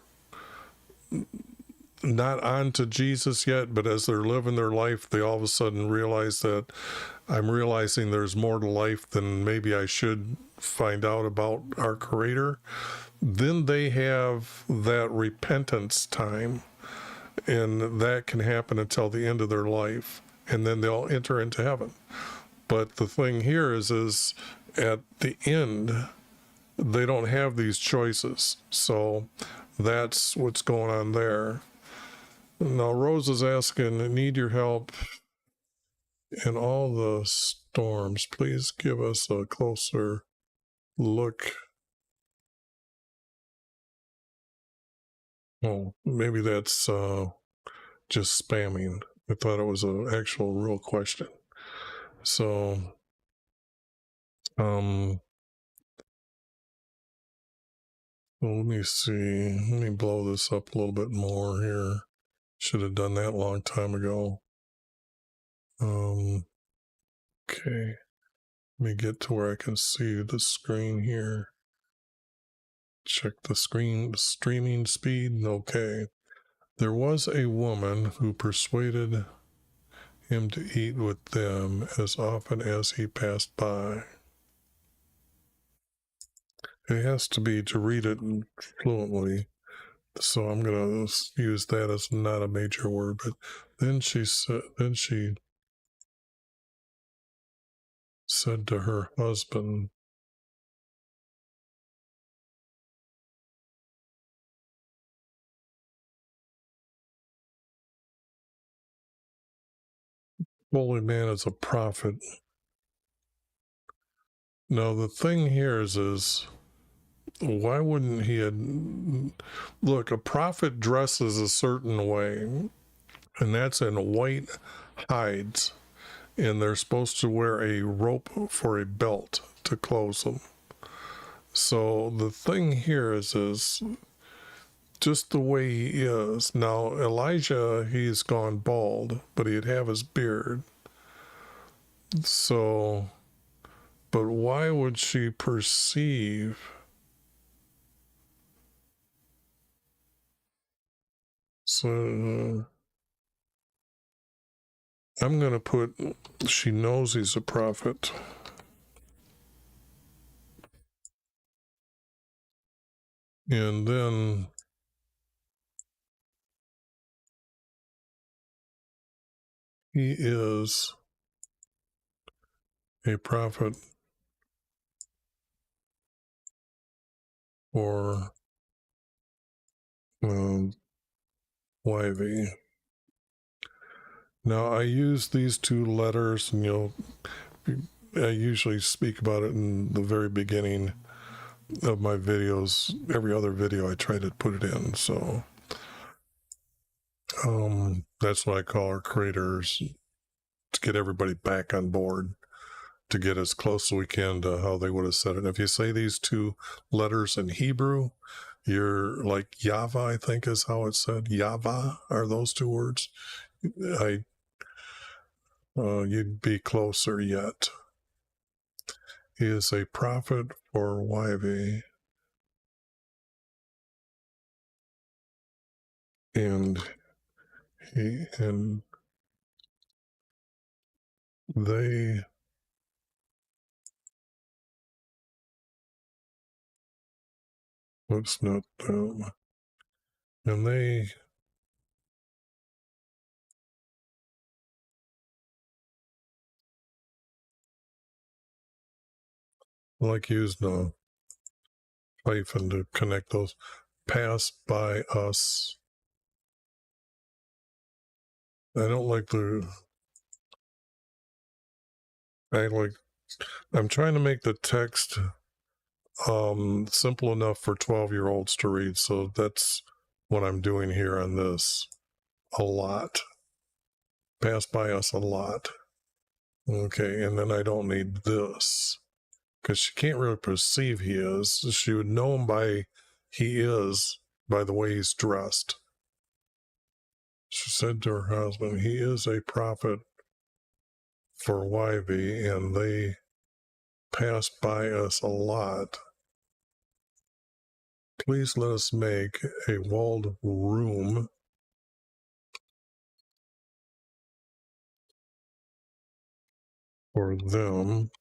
not onto Jesus yet, but as they're living their life, they all of a sudden realize that I'm realizing there's more to life than maybe I should find out about our creator. Then they have that repentance time, and that can happen until the end of their life, and then they'll enter into heaven. But the thing here is at the end, they don't have these choices. So that's what's going on there. Now, Rose is asking, I need your help in all the storms. Please give us a closer look. Oh, maybe that's just spamming. I thought it was an actual real question. So, well, let me see. Let me blow this up a little bit more here. Should have done that a long time ago. Okay. Let me get to where I can see the screen here. Check the streaming speed. Okay. There was a woman who persuaded him to eat with them as often as he passed by. It has to be to read it fluently, so I'm going to use that as not a major word. But then she said to her husband, holy man is a prophet. Now the thing here is why wouldn't he look, a prophet dresses a certain way, and that's in white hides, and they're supposed to wear a rope for a belt to close them. So the thing here is just the way he is. Now Elijah, he's gone bald, but he'd have his beard. So, but why would she perceive? So I'm going to put, she knows he's a prophet. And then he is a prophet for YV. Now I use these two letters, and I usually speak about it in the very beginning of my videos. Every other video I try to put it in. So That's what I call our creators, to get everybody back on board, to get as close as we can to how they would have said it. If you say these two letters in Hebrew, you're like Yava, I think is how it's said. Yava are those two words. You'd be closer yet. He is a prophet for YV, and they what's not them, and they like using a hyphen to connect those. Pass by us. I don't like the. I'm trying to make the text simple enough for 12-year-olds to read. So that's what I'm doing here on this. A lot. Pass by us a lot. Okay, and then I don't need this, because she can't really perceive he is. She would know him by he is by the way he's dressed. She said to her husband, he is a prophet for YV, and they pass by us a lot. Please let us make a walled room for them.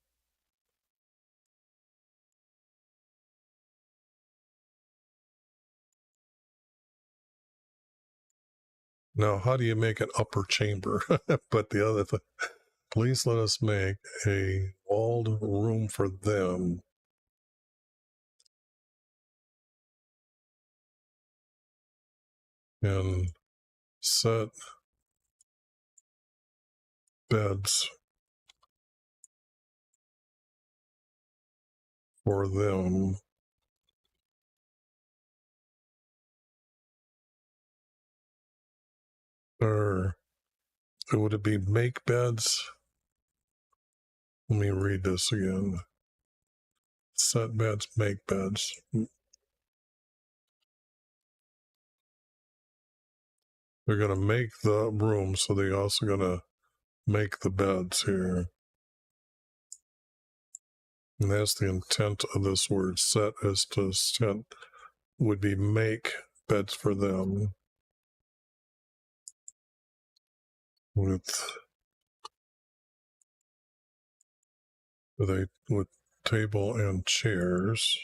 Now, how do you make an upper chamber? But the other thing, please let us make a walled room for them. And set beds for them. Or would it be make beds? Let me read this again. Set beds, make beds. They're going to make the room, so they're also going to make the beds here. And that's the intent of this word. Set is to set, would be make beds for them with table and chairs.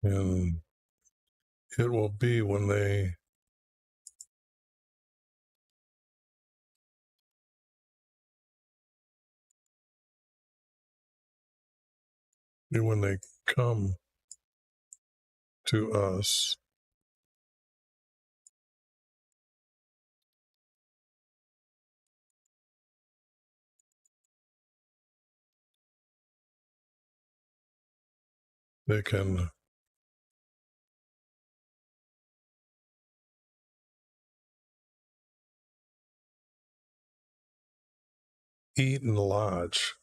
And it will be when they come to us, they can eat and lodge.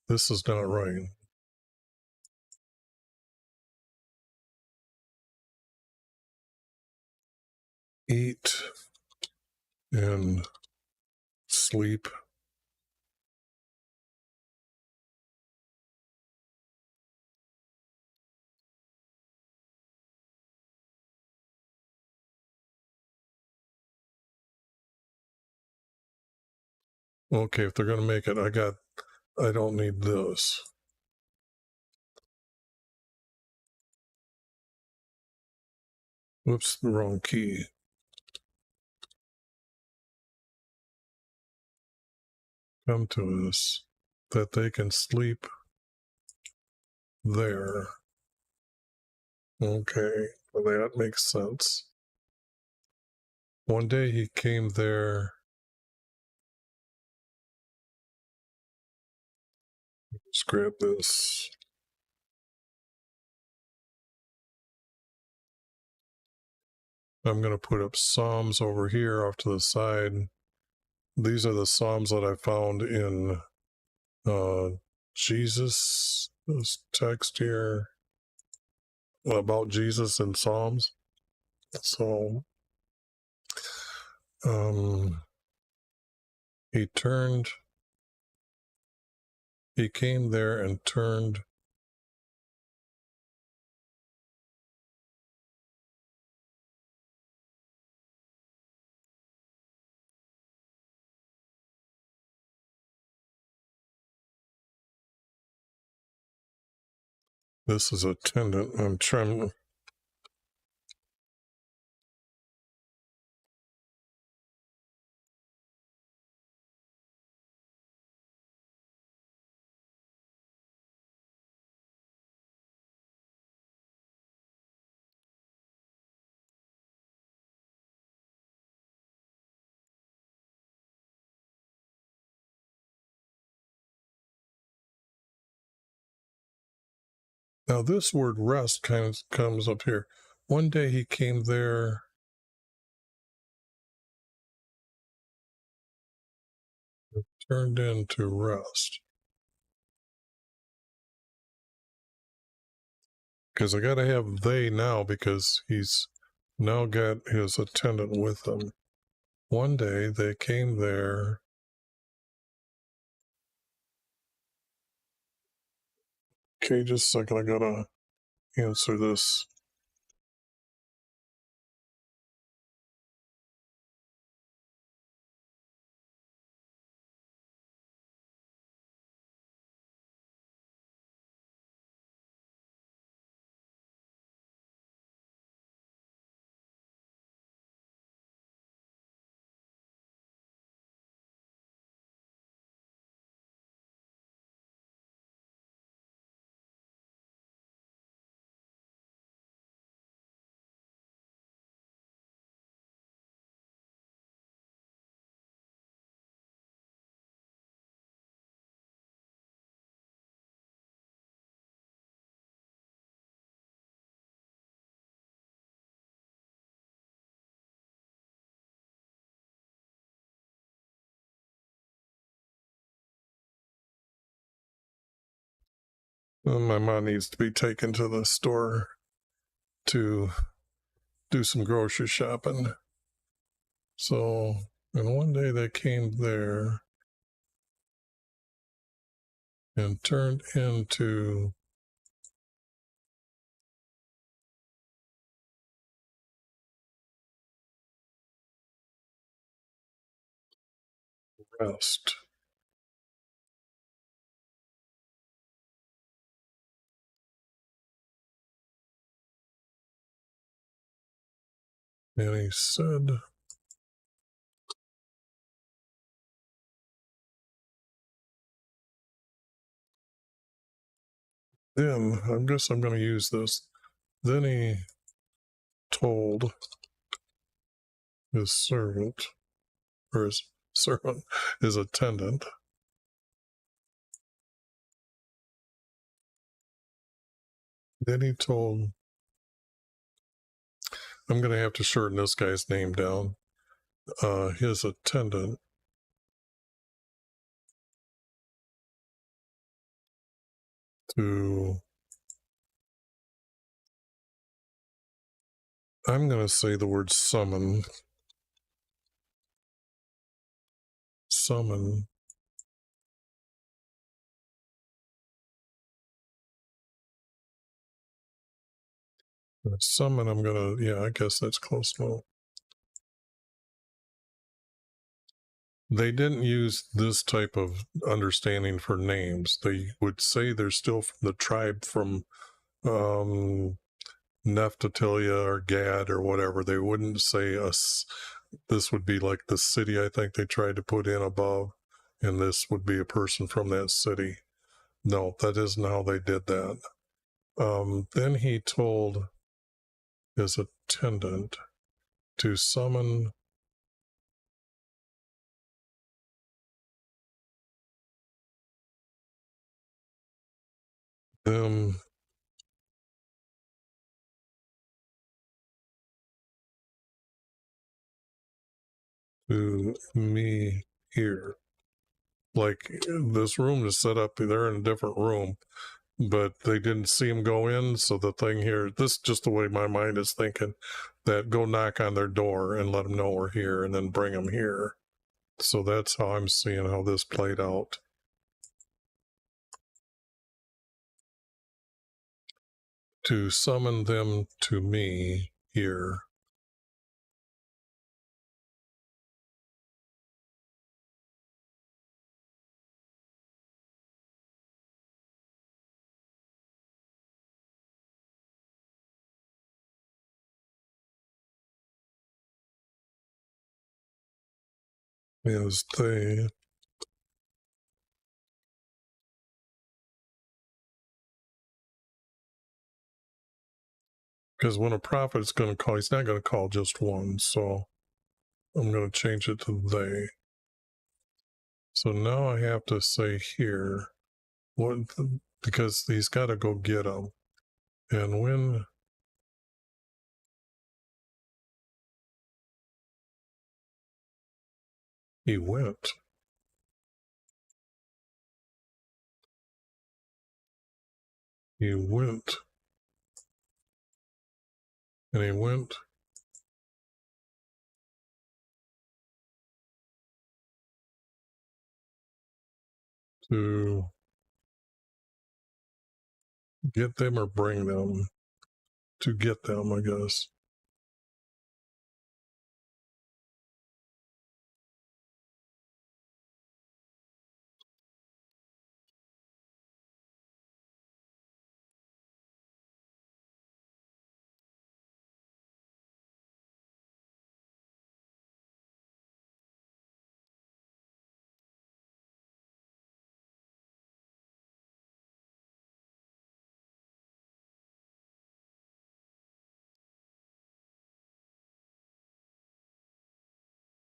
This is not right. Eat and sleep. Okay, if they're going to make it, I don't need this. Whoops, the wrong key. Come to us, that they can sleep there. Okay, well, that makes sense. One day he came there Let's grab this. I'm going to put up Psalms over here off to the side. These are the Psalms that I found in Jesus, this text here about Jesus in Psalms. So he came there and turned this is attendant. I'm trying. Now this word rest kind of comes up here. One day he came there. Turned into rest. Because I got to have they now because he's now got his attendant with him. One day they came there. Okay, just a second. I got to answer this. My mom needs to be taken to the store to do some grocery shopping. So, and one day they came there and turned into rest. And he said, then, I guess I'm going to use this. Then he told his servant, or his servant, his attendant, then he told, I'm going to have to shorten this guy's name down, his attendant to, I'm going to say the word summon. Summon. Summon, I'm going to, yeah, I guess that's close enough. They didn't use this type of understanding for names. They would say they're still from the tribe from Naphtali or Gad or whatever. They wouldn't say us. This would be like the city I think they tried to put in above, and this would be a person from that city. No, that isn't how they did that. Then he told his attendant to summon them to me here. Like this room is set up, they're in a different room, but they didn't see him go in. So the thing here, this is just the way my mind is thinking, that go knock on their door and let them know we're here and then bring them here. So that's how I'm seeing how this played out. To summon them to me here. As they because when a prophet is going to call, he's not going to call just one. So I'm going to change it to they. So now I have to say here, what, because he's got to go get them. And when he went, and he went to get them or bring them, to get them, I guess.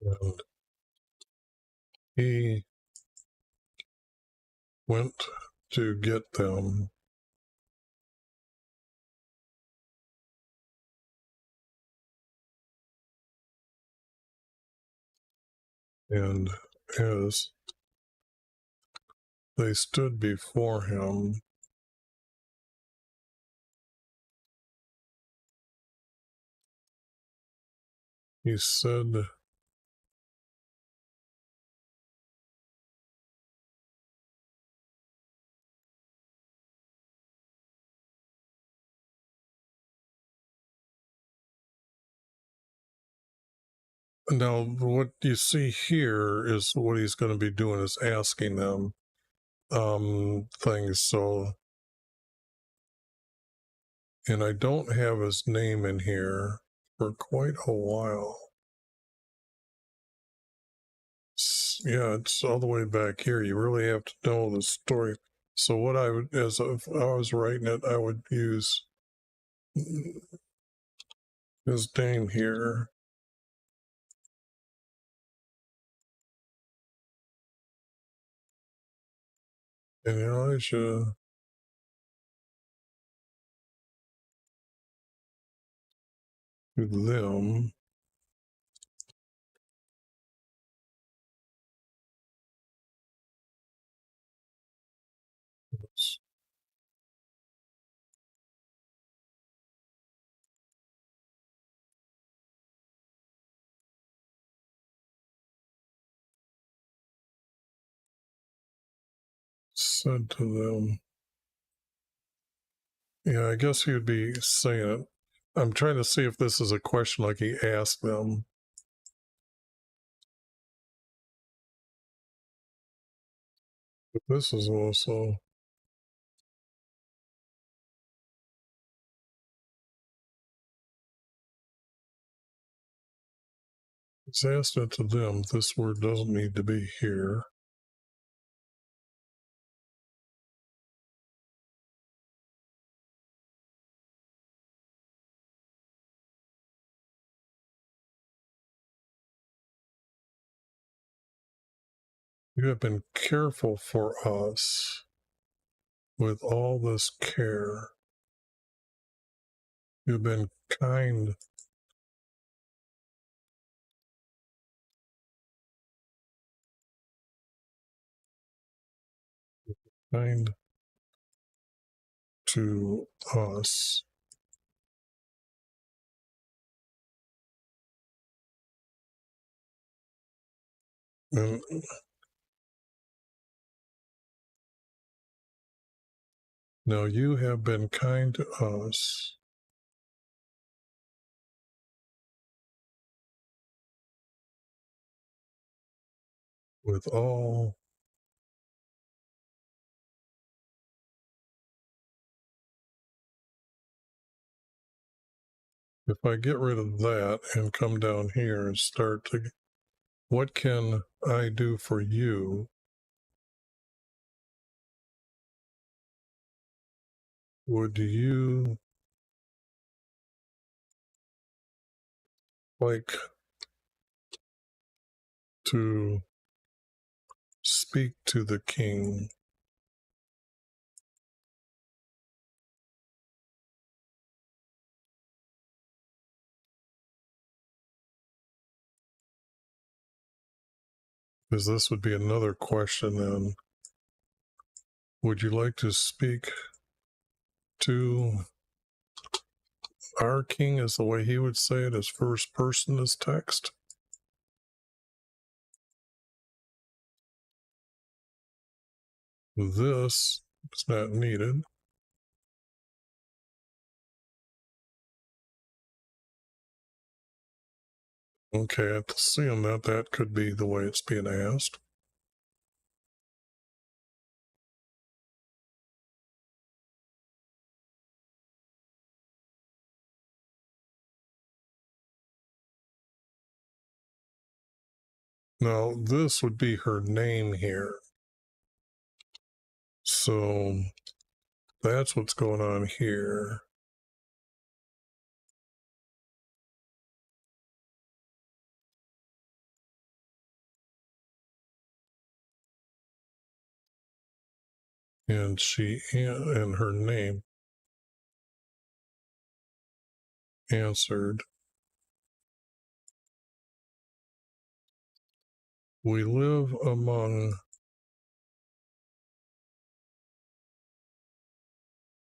And he went to get them. And as they stood before him, he said, now what you see here is what he's going to be doing is asking them things. So, and I don't have his name in here for quite a while. Yeah, it's all the way back here. You really have to know the story. So what I would, as if I was writing it, I would use his name here. And Elijah to them said to them, yeah, I guess he would be saying it. I'm trying to see if this is a question like he asked them. But this is also, he's asked it to them. This word doesn't need to be here. You have been careful for us. with all this care. You've been kind to us. And now you have been kind to us with all if I get rid of that and come down here and start to, what can I do for you? Would you like to speak to the king? Because this would be another question then. Would you like to speak to our king, is the way he would say it, as first person as text? This is not needed. Okay, I have to see on that. That could be the way it's being asked. Now, this would be her name here. So that's what's going on here. And and her name answered, we live among,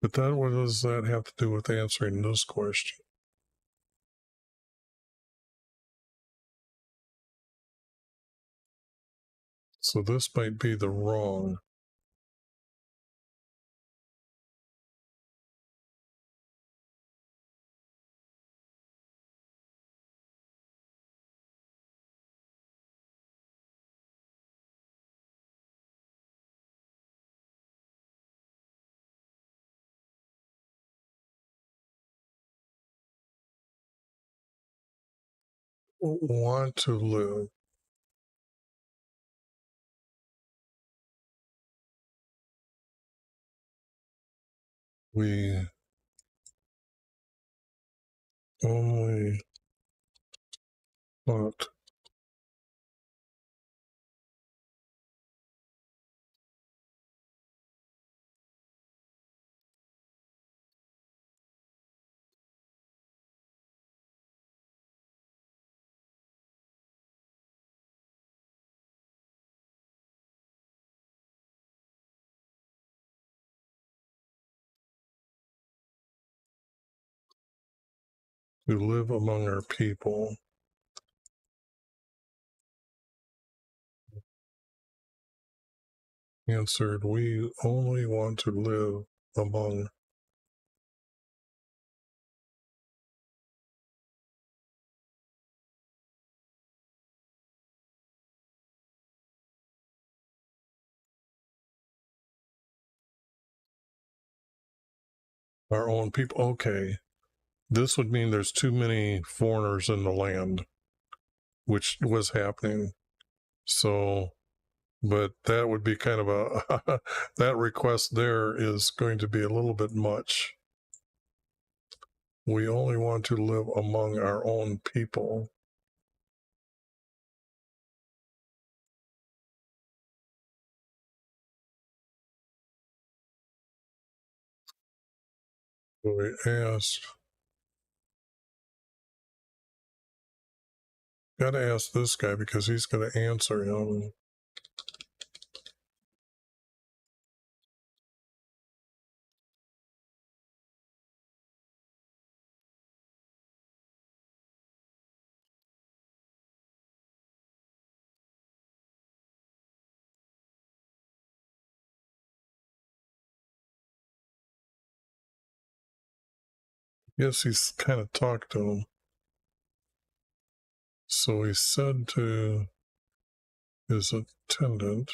but that, what does that have to do with answering this question? So this might be the wrong. Want to live. We only want to live among our people. Answered, we only want to live among our own people. Okay, this would mean there's too many foreigners in the land, which was happening. So, but that would be kind of a, that request there is going to be a little bit much. We only want to live among our own people. So we asked, got to ask this guy because he's going to answer him. Yes, he's kind of talked to him. So he said to his attendant,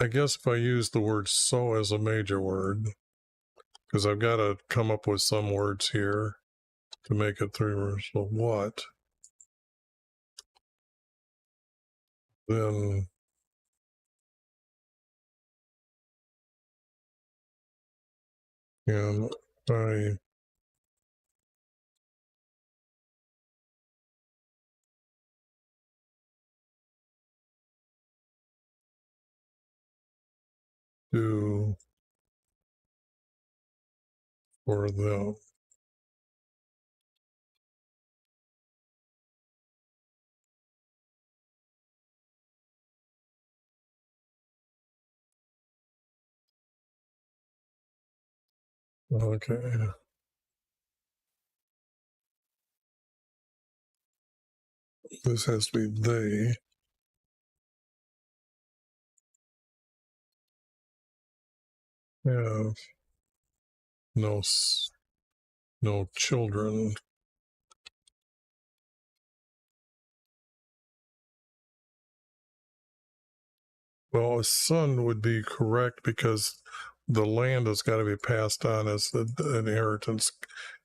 I guess if I use the word so as a major word, because I've got to come up with some words here to make it through. So what? Then can I do for them? Okay. This has to be they have no children. Well, a son would be correct because the land has got to be passed on as the inheritance,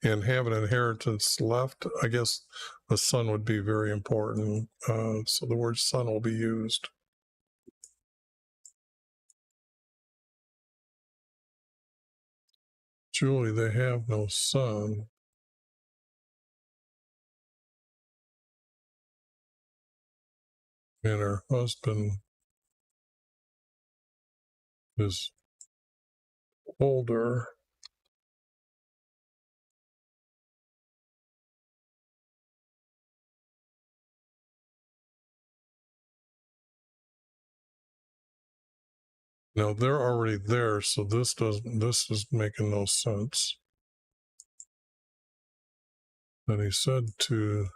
and have an inheritance left. I guess a son would be very important. So the word son will be used. Julie, they have no son. And her husband is older. Now they're already there, so this is making no sense. And he said to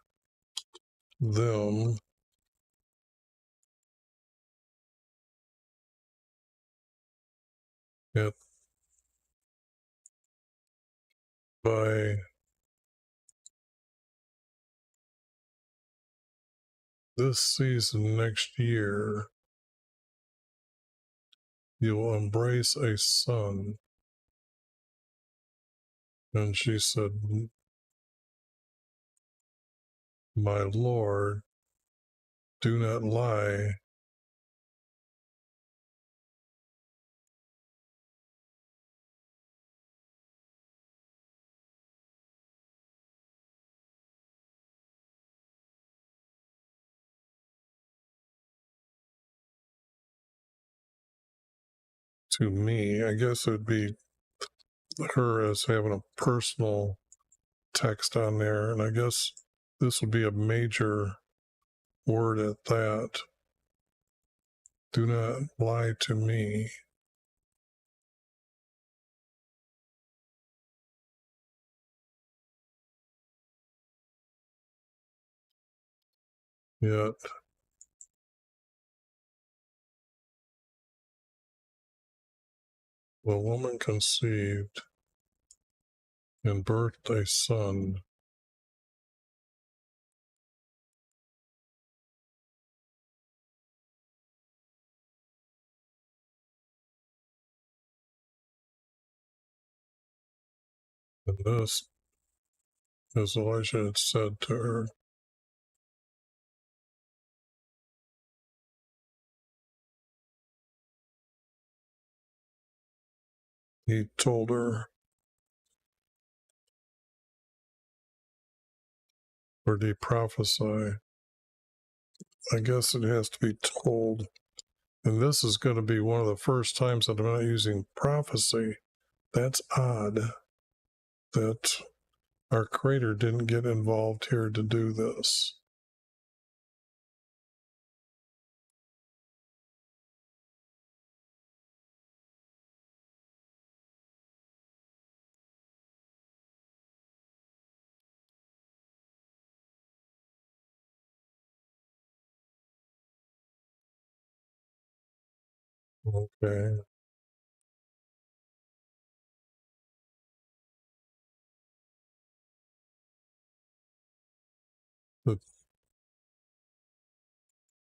them, at by this season next year, you'll embrace a son. And she said, my Lord, do not lie. To me. I guess it would be her as having a personal text on there. And I guess this would be a major word at that. Do not lie to me. Yet the woman conceived and birthed a son. And this, as Elijah had said to her, he told her, Or do you prophesy? I guess it has to be told. And this is going to be one of the first times that I'm not using prophecy. That's odd that our Creator didn't get involved here to do this. Okay. But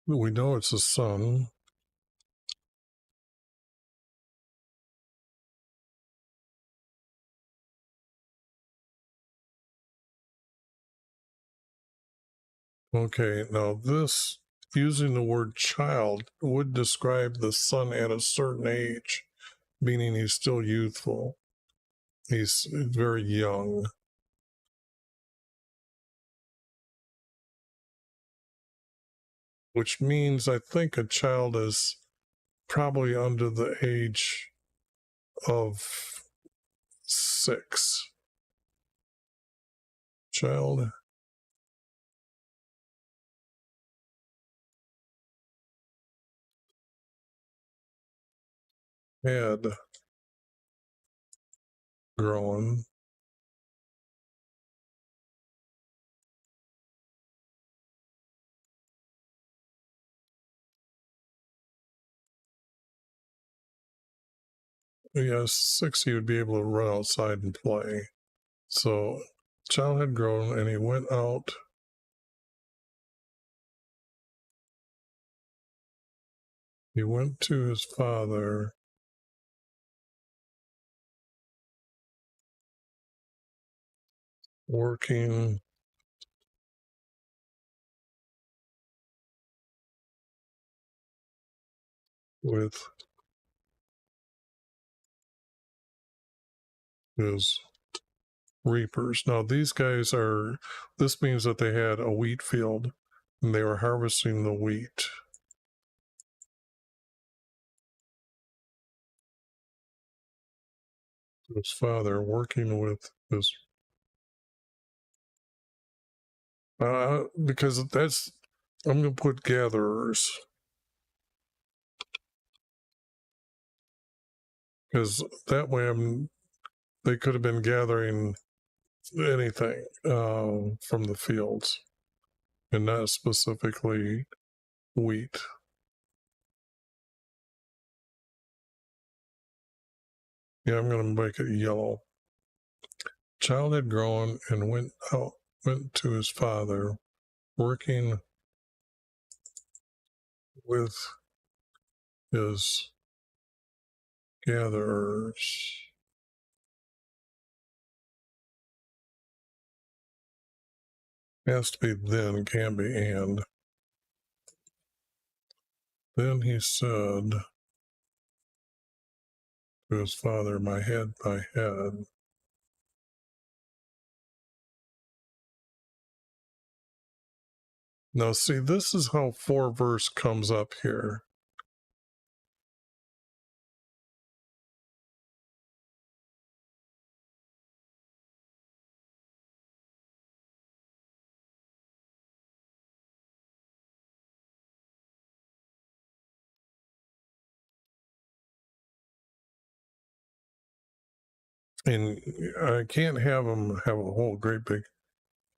we know it's a son. Okay, now this, using the word child, would describe the son at a certain age, meaning he's still youthful. He's very young. Which means I think a child is probably under the age of 6. Child had grown yes, 6 he would be able to run outside and play. So child had grown and he went out. He went to his father, working with his reapers. Now these guys are, this means that they had a wheat field and they were harvesting the wheat. His father working with his because that's, I'm going to put gatherers, because that way they could have been gathering anything from the fields and not specifically wheat. Yeah, I'm going to make it yellow. Child had grown and went to his father, working with his gatherers. Has to be then, can't be and. Then he said to his father, my head, my head. Now, see, this is how 4 verse comes up here. And I can't have them have a whole great big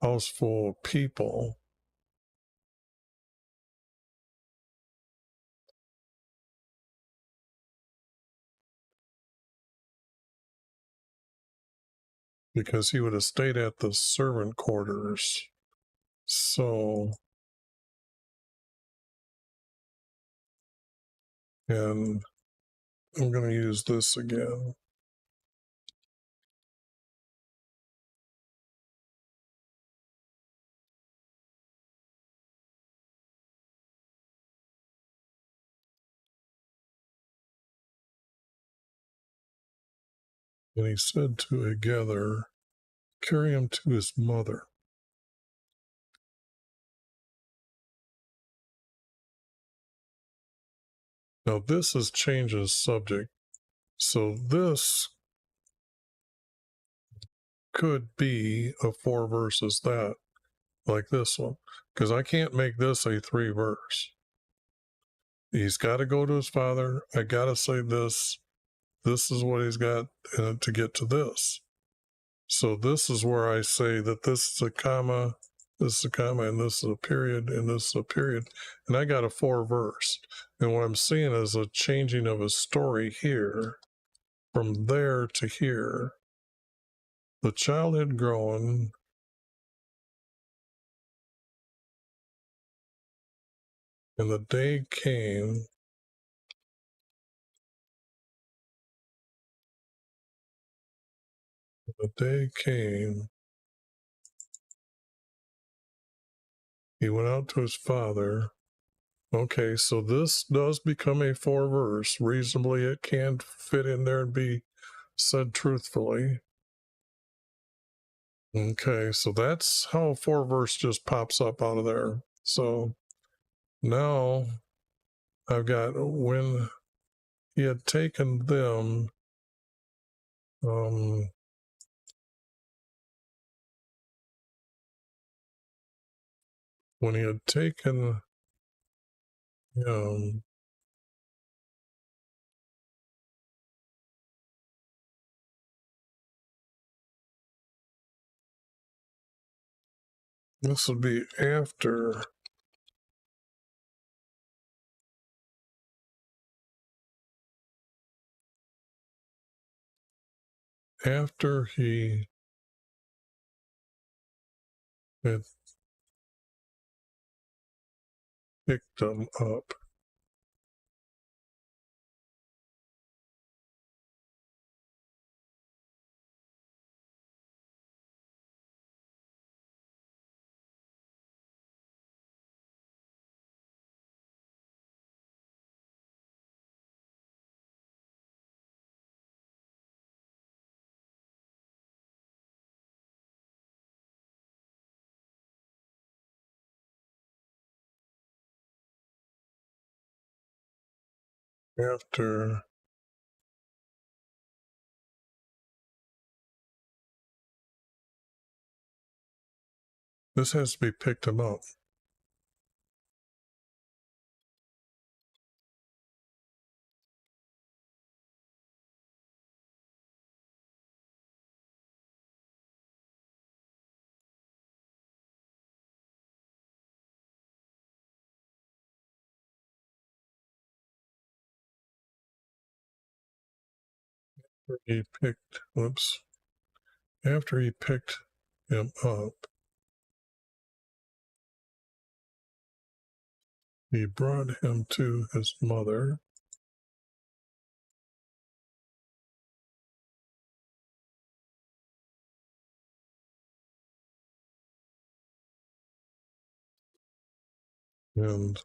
house full of people. Because he would have stayed at the servant quarters. So, and I'm going to use this again. And he said to a gatherer, carry him to his mother. Now this is changes subject. So this could be a 4 verses that, like this one, because I can't make this a 3 verse. He's got to go to his father. I got to say this. This is what he's got to get to this. So this is where I say that this is a comma, this is a comma, and this is a period, and this is a period. And I got a 4 verse. And what I'm seeing is a changing of a story here from there to here. The child had grown. And the day came. The day came. He went out to his father. Okay, so this does become a 4 verse. Reasonably, it can fit in there and be said truthfully. Okay, so that's how a 4 verse just pops up out of there. So now I've got when he had taken them, when he had taken him, this would be after he had picked them up. After this has to be picked him up. He picked, whoops, after he picked him up, he brought him to his mother. And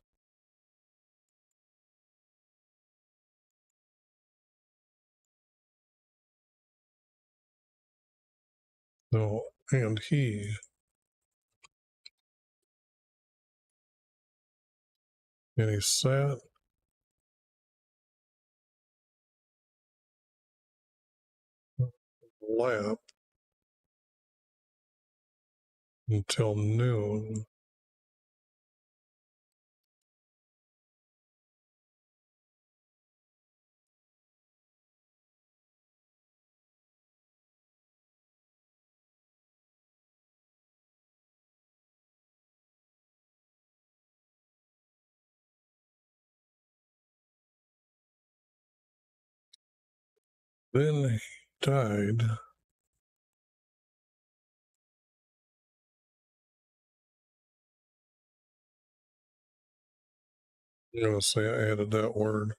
no, and he sat on the lap until noon. Then he died. I'm going to say I added that word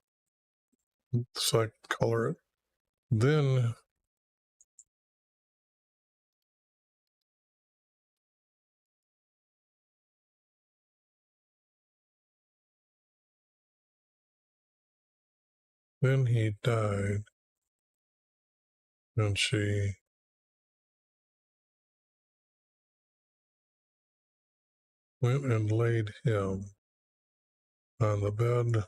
so I could color it. Then he died, and she went and laid him on the bed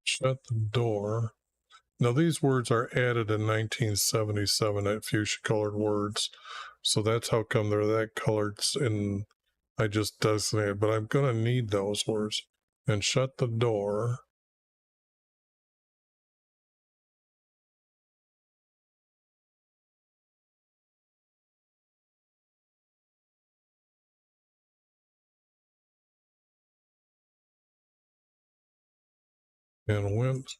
Shut the door. Now, these words are added in 1977 at Fuchsia Colored Words. So that's how come they're that colored. And I just designated, but I'm going to need those words. And shut the door. And went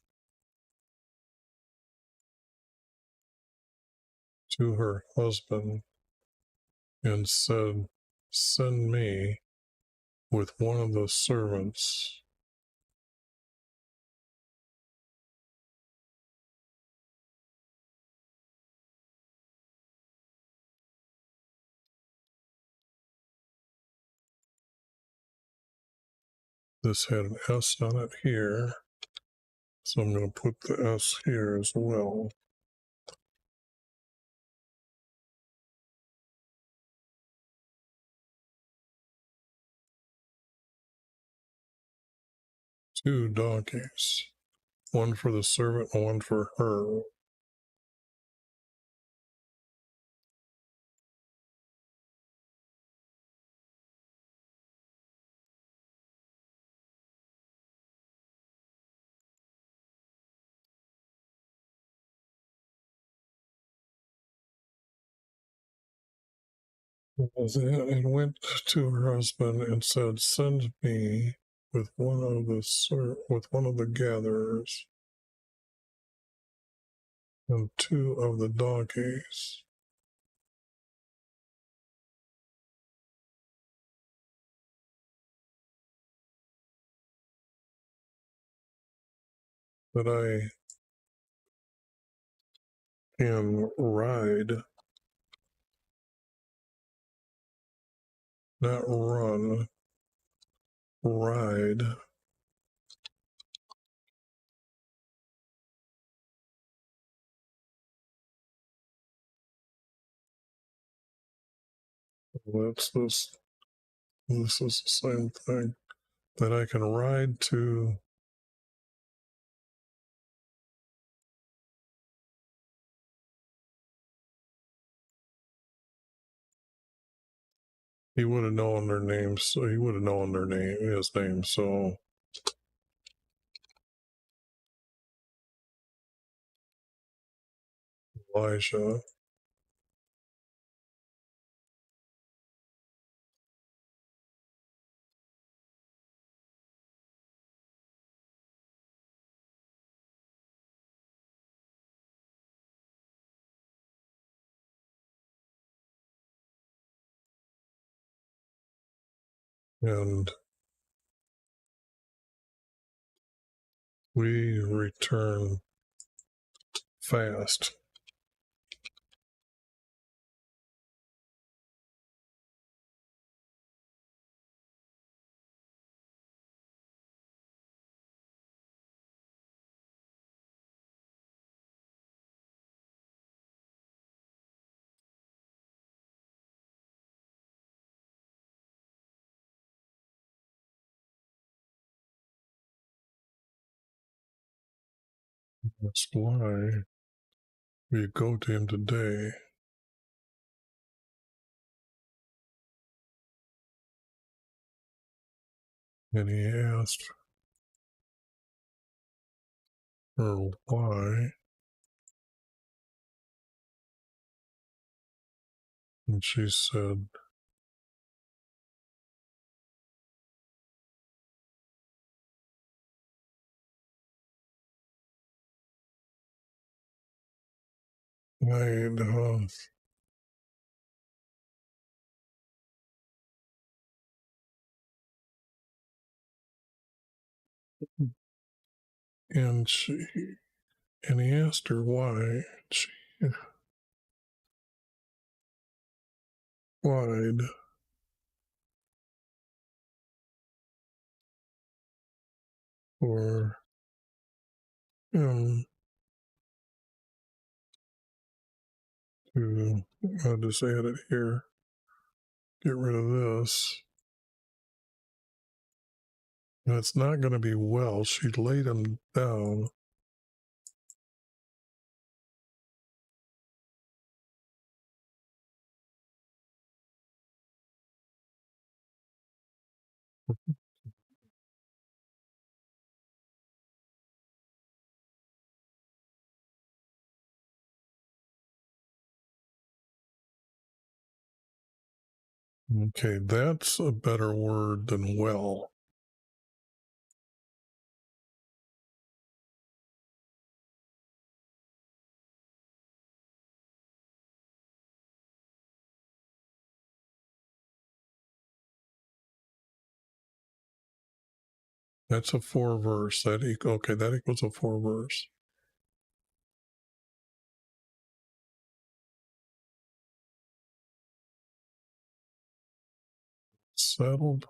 to her husband and said, send me with one of the servants. This had an S on it here, so I'm going to put the S here as well. Two donkeys, one for the servant and one for her. And went to her husband and said, send me with one of the gatherers and two of the donkeys. That I can ride, not run, ride. That's this. This is the same thing. That I can ride to. He would have known their names, so he would have known his name. So Elijah. And we return fast. That's why we go to him today. And he asked her why. And she said, and and he asked her why. She lied for him to, I'll just add it here, get rid of this. It's not going to be well. She laid him down. Okay, that's a better word than well. That's a 4-verse. That equals a 4-verse. Settled.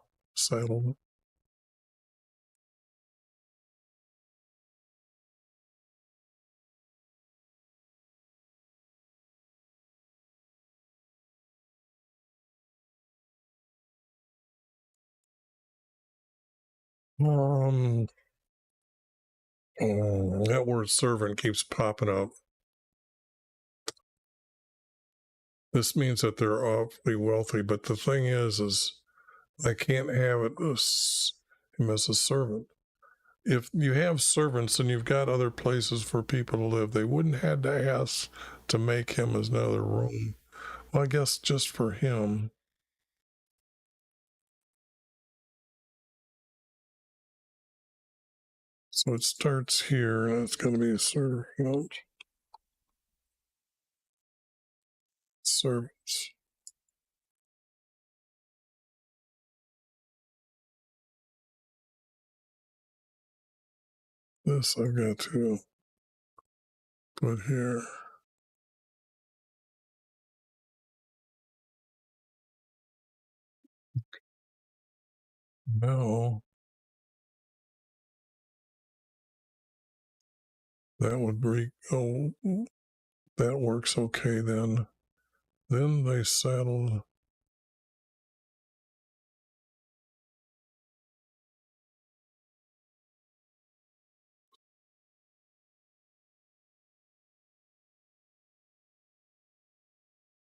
That word servant keeps popping up. This means that they're awfully wealthy, but the thing is I can't have him as a servant. If you have servants and you've got other places for people to live, they wouldn't have to ask to make him as another room. Well, I guess just for him. So it starts here, and it's going to be a servant. Servants. This I've got to put here. Now that would be, that works okay then. Then they settled.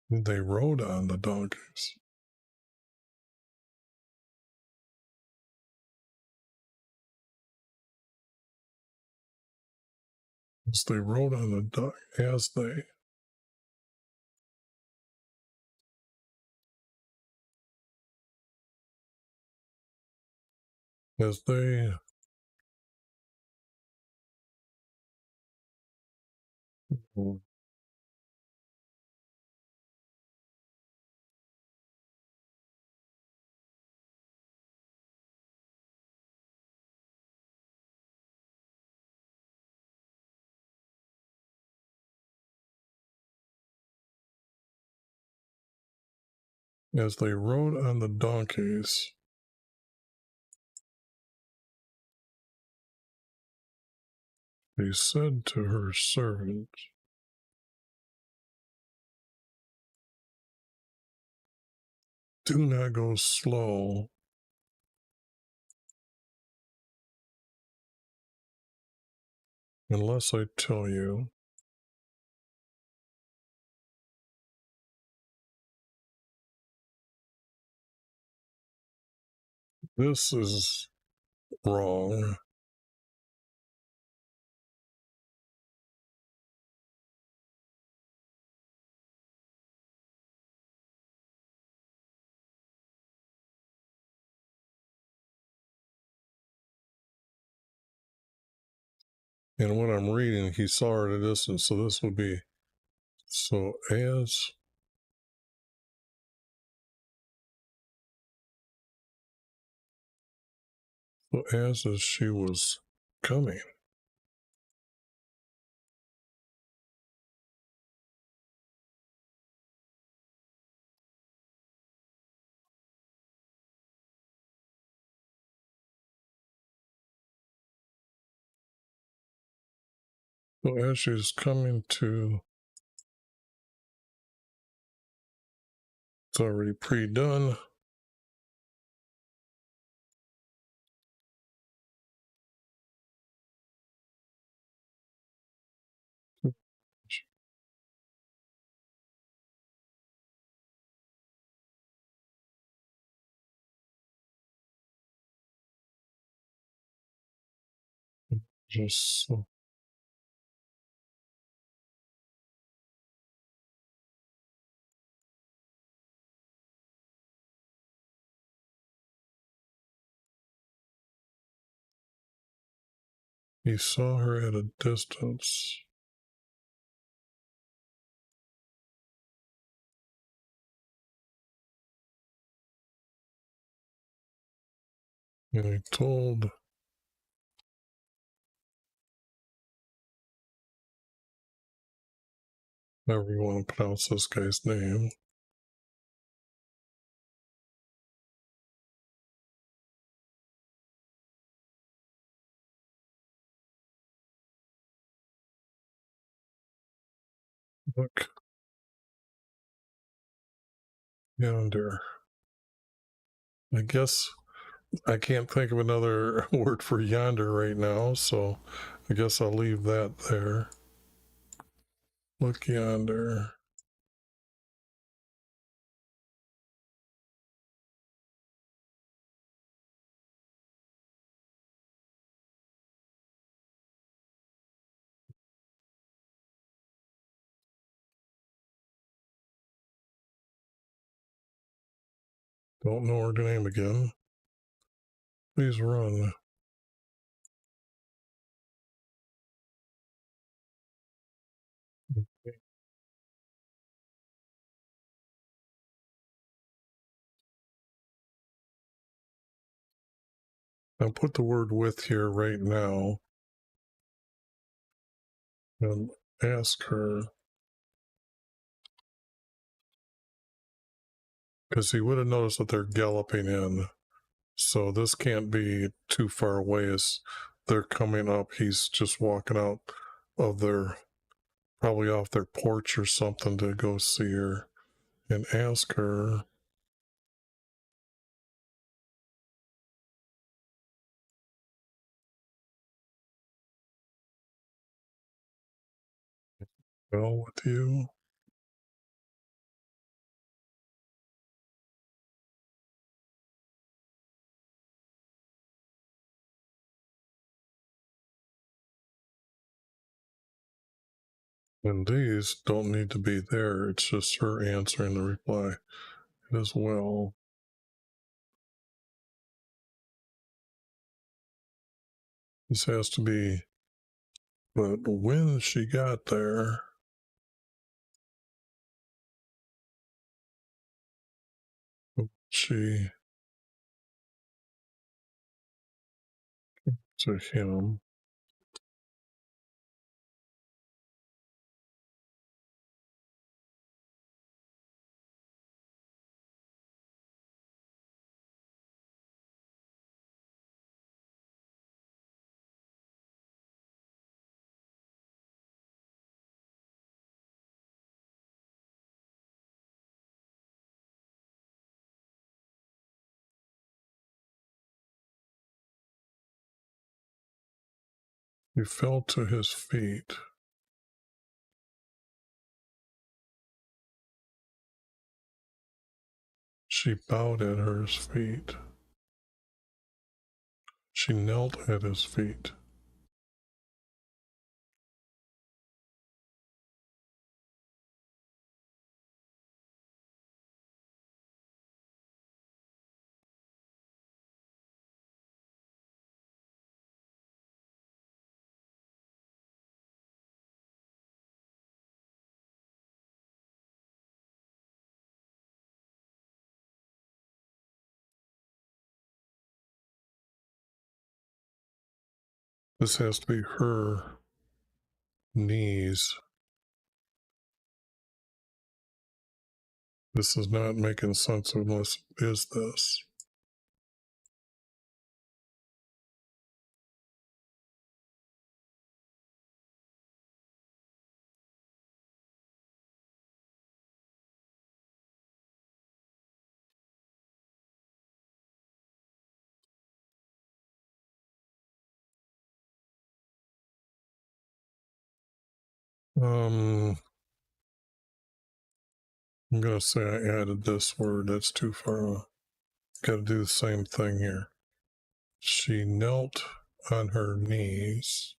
They rode on the donkeys. As they rode on the donkeys, as they rode on the donkeys, he said to her servant, "Do not go slow unless I tell you." This is wrong. And when I'm reading, he saw her at a distance, so this would be so as she was coming. So as she was coming to, it's already pre-done. Just he saw her at a distance. And he told, however you want to pronounce this guy's name. Look yonder. I guess I can't think of another word for yonder right now, so I guess I'll leave that there. Look yonder. Don't know her name again. Please run. I'll put the word with here right now and ask her, because he would have noticed that they're galloping in. So this can't be too far away as they're coming up. He's just walking out of their, probably off their porch or something to go see her and ask her. Well, with you? And these don't need to be there. It's just her answering the reply as well. This has to be, but when she got there, she to him. He fell to his feet. She bowed at his feet. She knelt at his feet. This has to be her knees. This is not making sense unless it is this. I'm gonna say I added this word. That's too far. Got to do the same thing here. She knelt on her knees.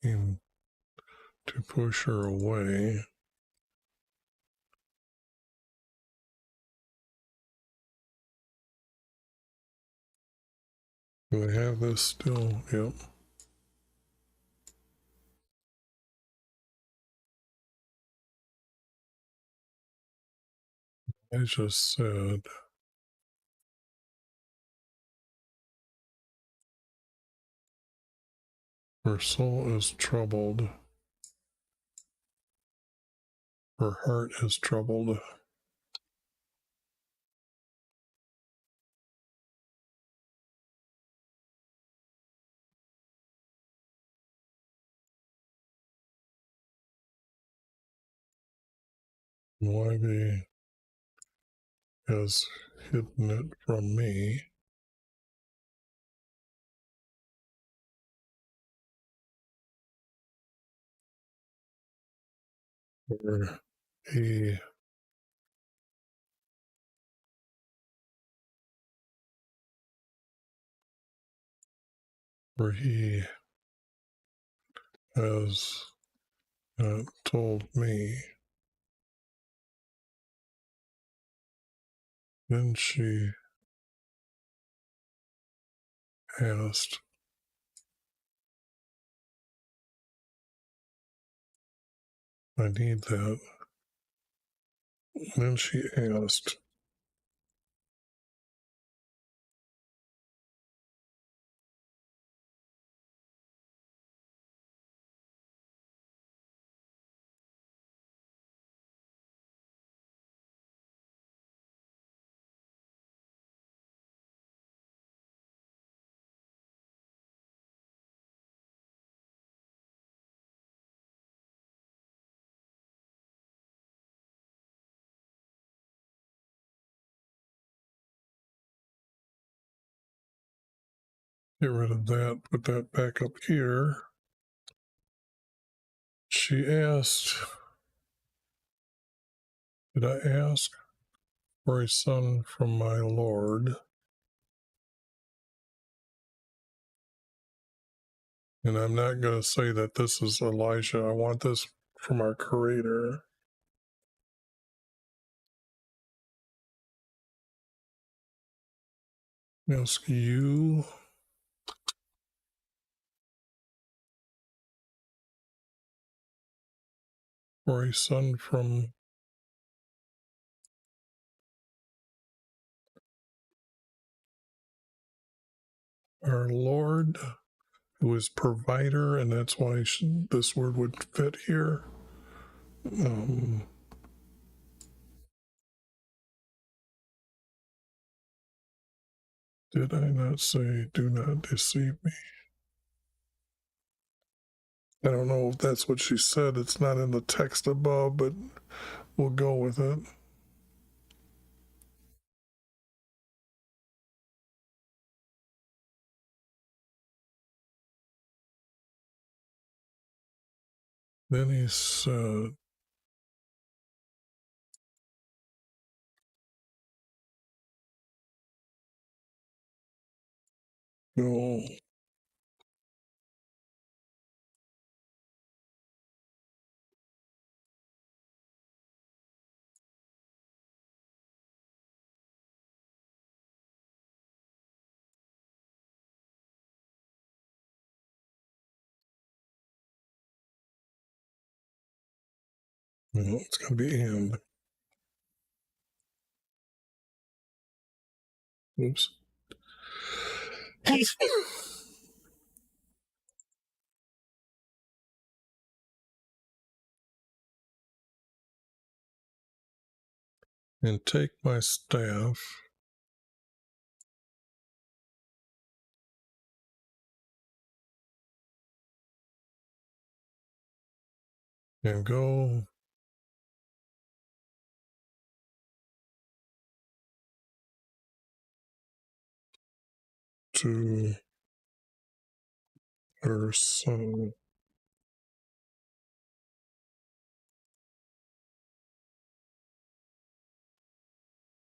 And to push her away. Do I have this still? Yep. I just said her soul is troubled. Her heart is troubled. YB has hidden it from me. Or he has not told me. Then she asked, I need that. Then she asked, get rid of that, put that back up here. She asked, did I ask for a son from my Lord? And I'm not going to say that this is Elijah. I want this from our Creator. Ask you for a son from our Lord, who is provider, and that's why this word would fit here. Did I not say, do not deceive me? I don't know if that's what she said. It's not in the text above, but we'll go with it. Then he said, go. No, it's going to be and. Oops. And take my staff and go to her son.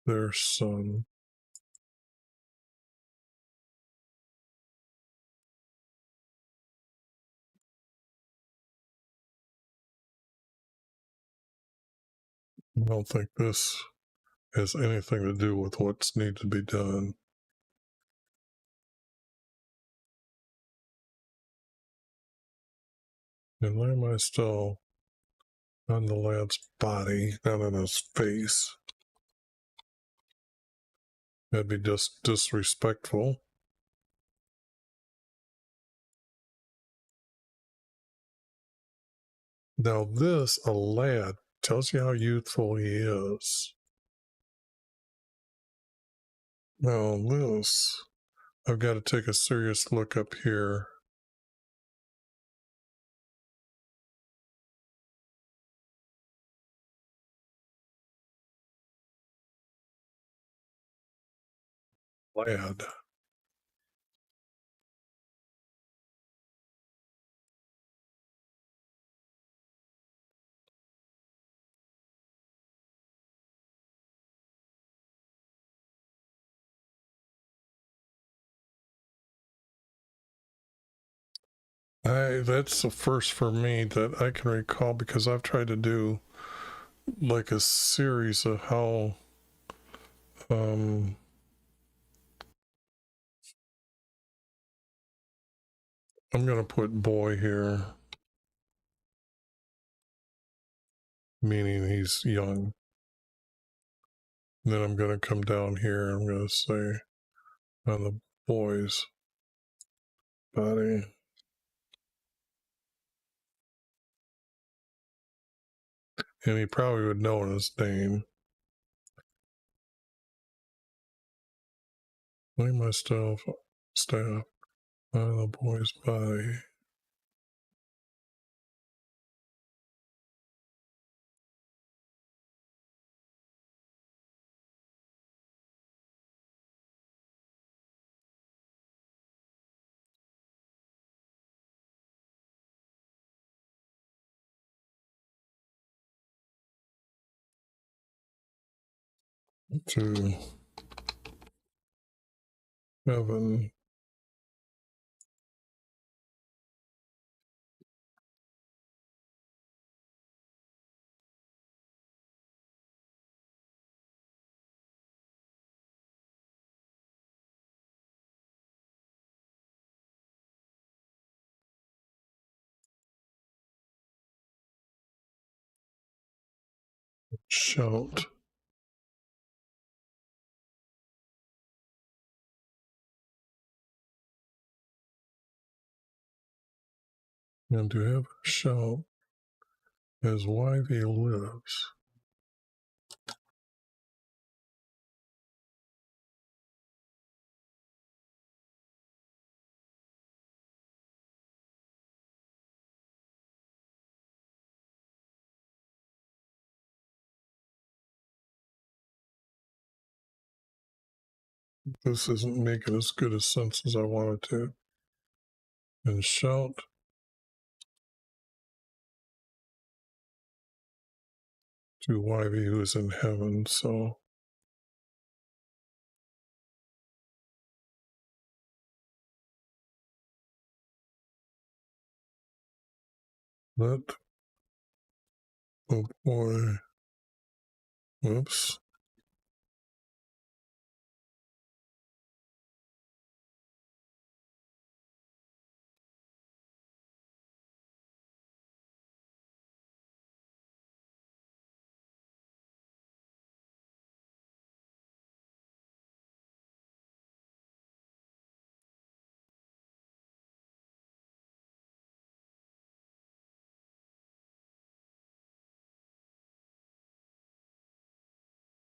Their son. I don't think this has anything to do with what's need to be done. And why am I still on the lad's body, not on his face? That'd be just disrespectful. Now this, a lad, tells you how youthful he is. Now this, I've got to take a serious look up here. Lad. That's the first for me that I can recall, because I've tried to do like a series of how I'm gonna put boy here, meaning he's young. And then I'm gonna come down here, I'm gonna say on the boy's body. And he probably would know his name. Lay my staff on the boy's body. To heaven. Shout. And to have a shout as YV lives. This isn't making as good a sense as I wanted to. And shout to YV who is in heaven. So let the boy, whoops,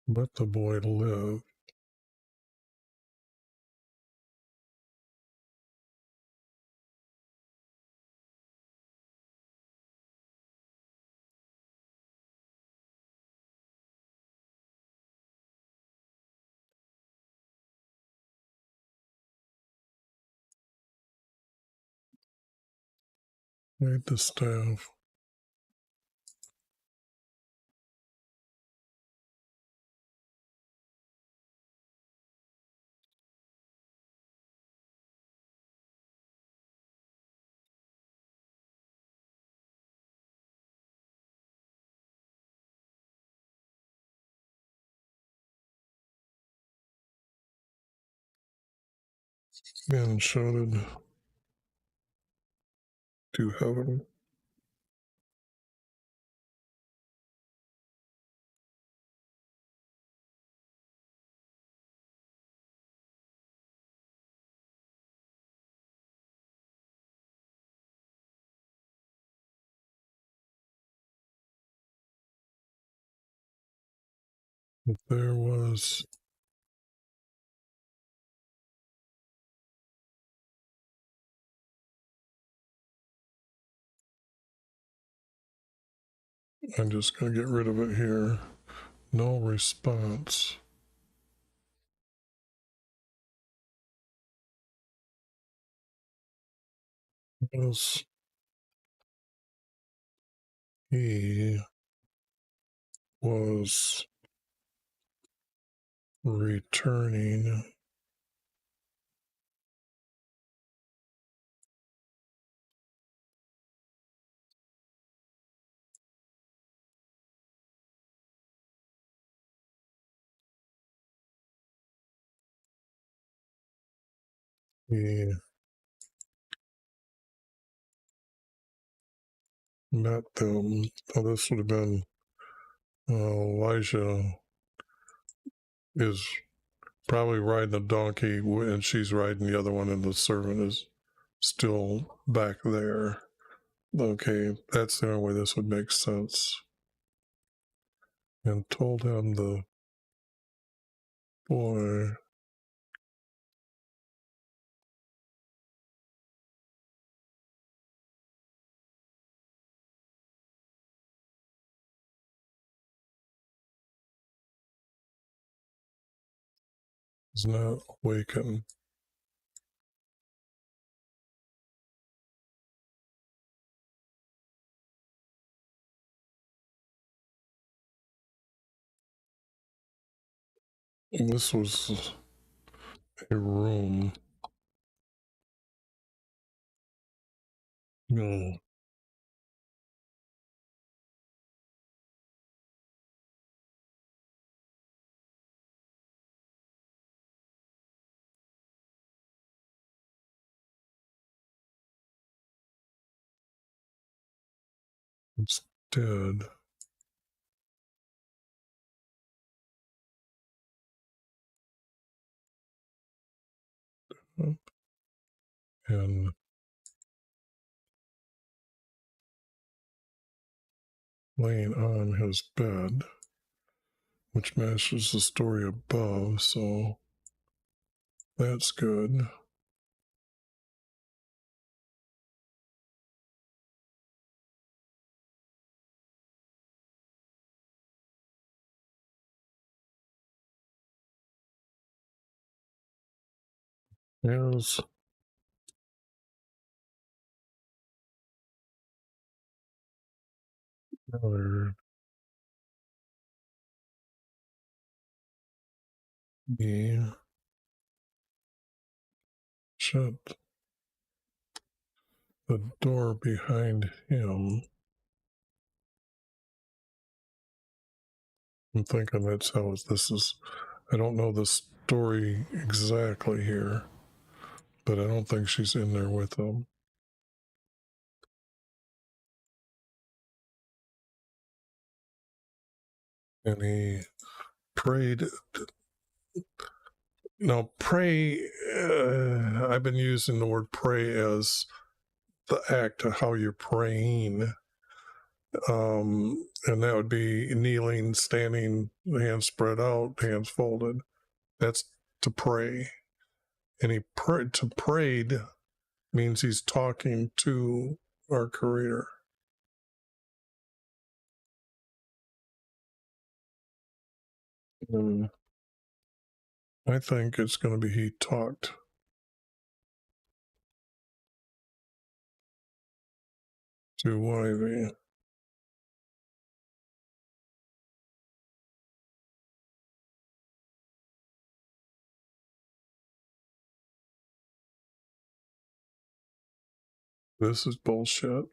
let the boy live. Made the staff. And shouted to heaven. There was I'm just going to get rid of it here. No response. Yes, he was returning. He met them. Oh, this would have been Elijah is probably riding a donkey and she's riding the other one, and the servant is still back there. Okay, that's the only way this would make sense. And told him the boy is not wakened. And this was a room. No, instead, and laying on his bed, which matches the story above, so that's good. There's another he shut the door behind him. I'm thinking that's how this is. I don't know the story exactly here, but I don't think she's in there with him. And he prayed. Now, pray, I've been using the word pray as the act of how you're praying. And that would be kneeling, standing, hands spread out, hands folded. That's to pray. And he prayed means he's talking to our Creator. And I think it's going to be he talked. to YV. This is bullshit.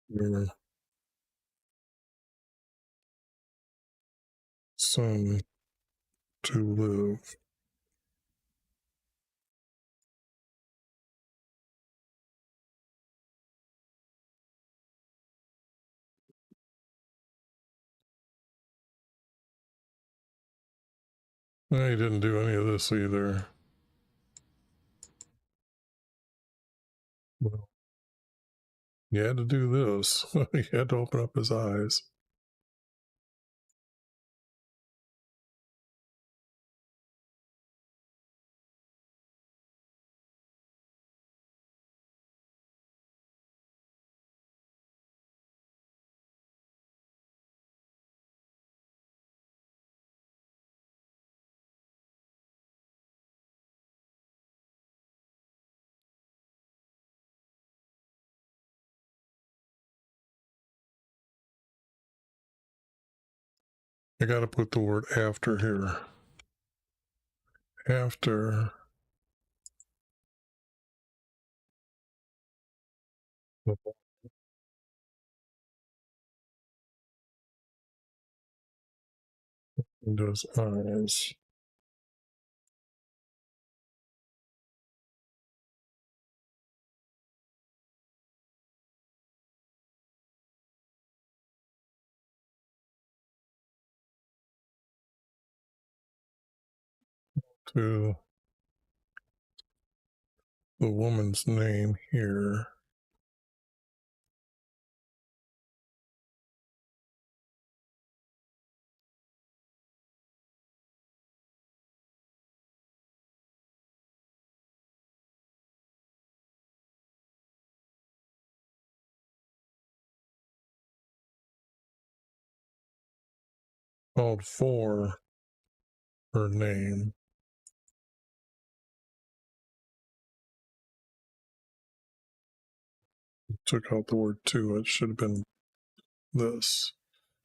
Your son to live. I didn't do any of this either. Well, he had to do this. He had to open up his eyes. I got to put the word after here. After those eyes. To the woman's name here. Called for her name. Took out the word to. It should have been this.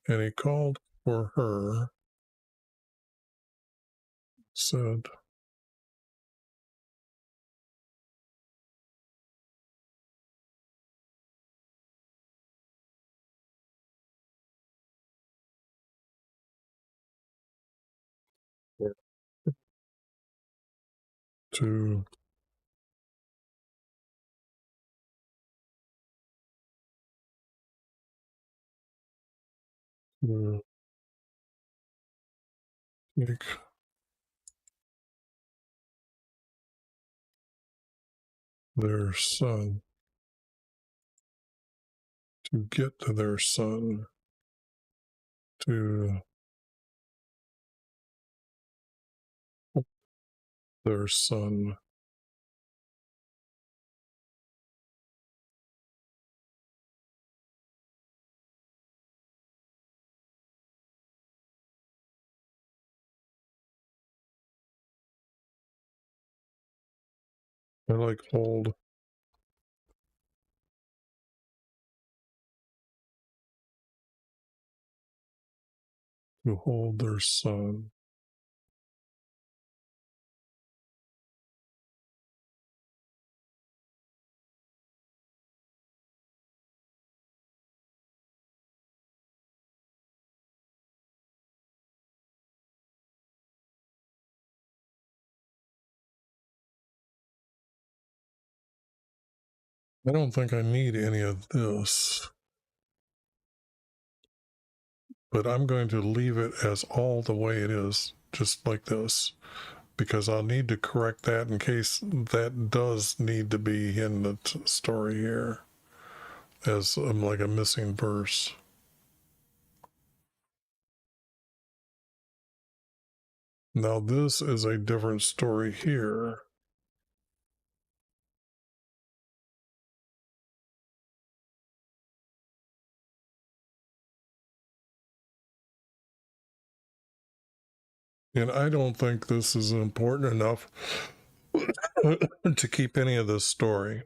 And he called for her, said, to take their son, to get to their son, to their son. I like hold. To hold their son. I don't think I need any of this, but I'm going to leave it as all the way it is, just like this, because I'll need to correct that in case that does need to be in the story here as like a missing verse. Now this is a different story here. And I don't think this is important enough to keep any of this story.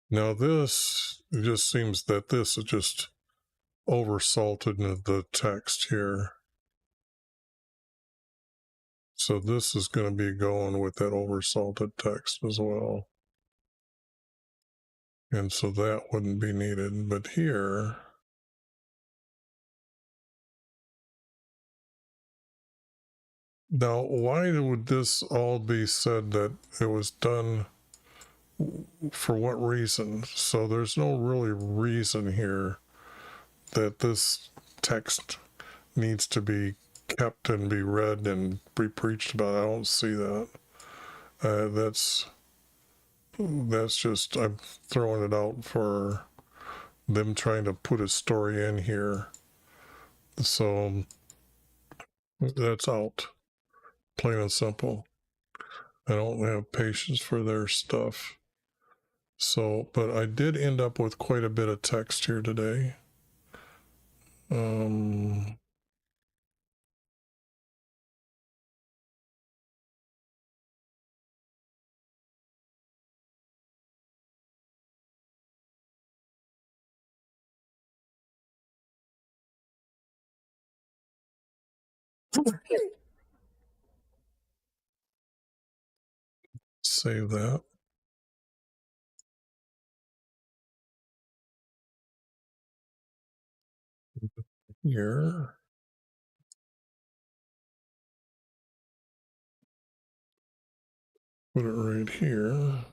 Now, this just seems that this is just oversalted in the text here. So this is going to be going with that oversalted text as well. And so that wouldn't be needed. But here, now, why would this all be said that it was done? For what reason? So there's no really reason here that this text needs to be kept and be read and be preached about. I don't see that. That's just, I'm throwing it out for them trying to put a story in here. So that's out, plain and simple. I don't have patience for their stuff. So, but I did end up with quite a bit of text here today. Save that. Here. Put it right here.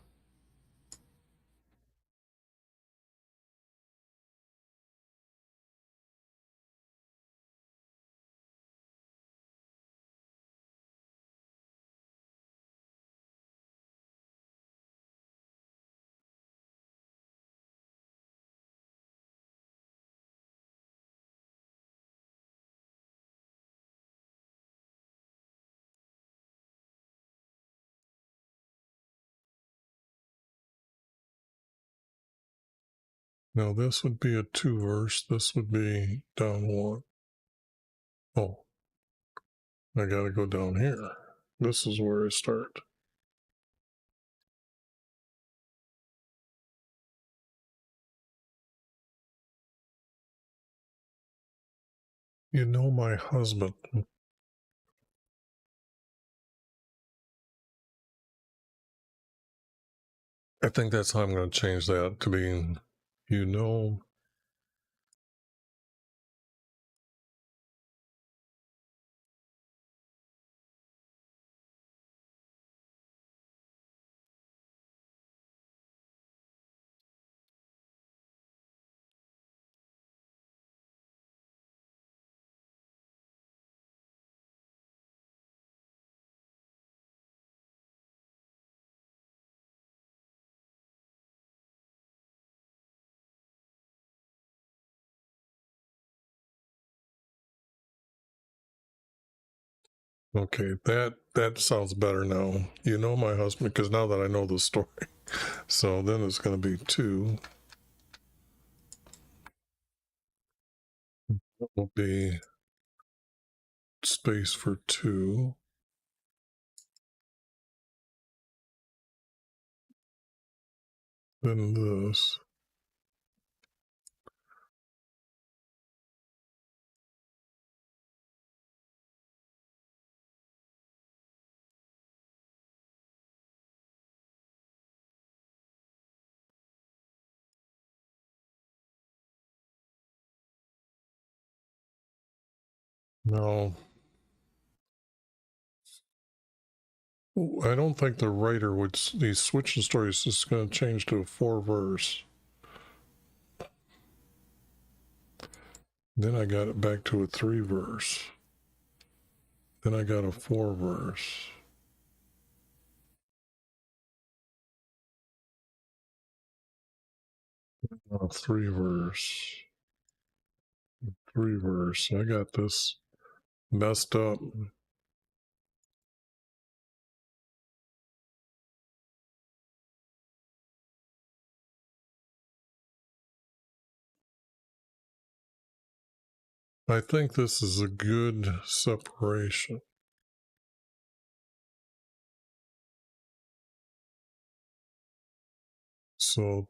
Now this would be a 2 verse. This would be down 1. Oh, I gotta go down here. This is where I start. You know my husband. I think that's how I'm going to change that to being, you know. Okay, that sounds better now. You know my husband, because now that I know the story. So then it's going to be 2. It will be space for 2. Then this. Now, I don't think the writer would. He's switching stories. It's going to change to a 4 verse. Then I got it back to a 3 verse. Then I got a 4 verse. Three verse. I got this messed up. I think this is a good separation. So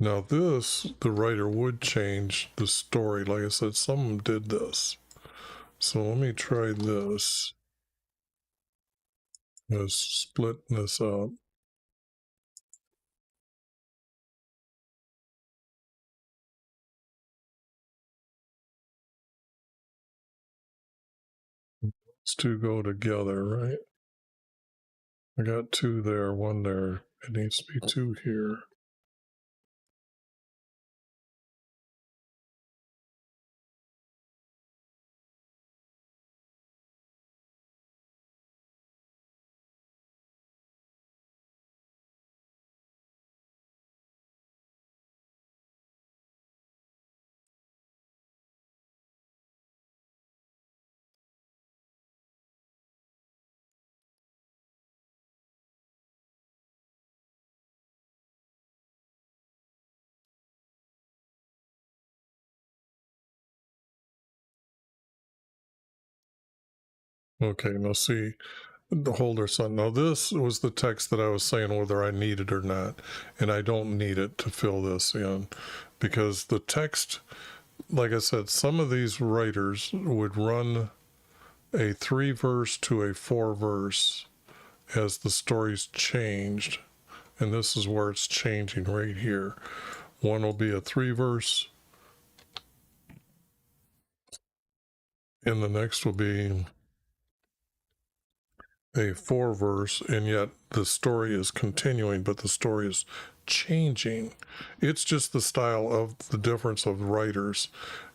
now this, the writer would change the story. Like I said, someone did this. So let me try this. Let's split this up. These two go together, right? I got two there, one there. It needs to be two here. Okay, now see, the holder son. Now this was the text that I was saying whether I need it or not, and I don't need it to fill this in, because the text, like I said, some of these writers would run a 3-verse to a 4-verse as the story's changed, and this is where it's changing right here. One will be a 3-verse, and the next will be a 4-verse, and yet the story is continuing, but the story is changing. It's just the style of the difference of writers,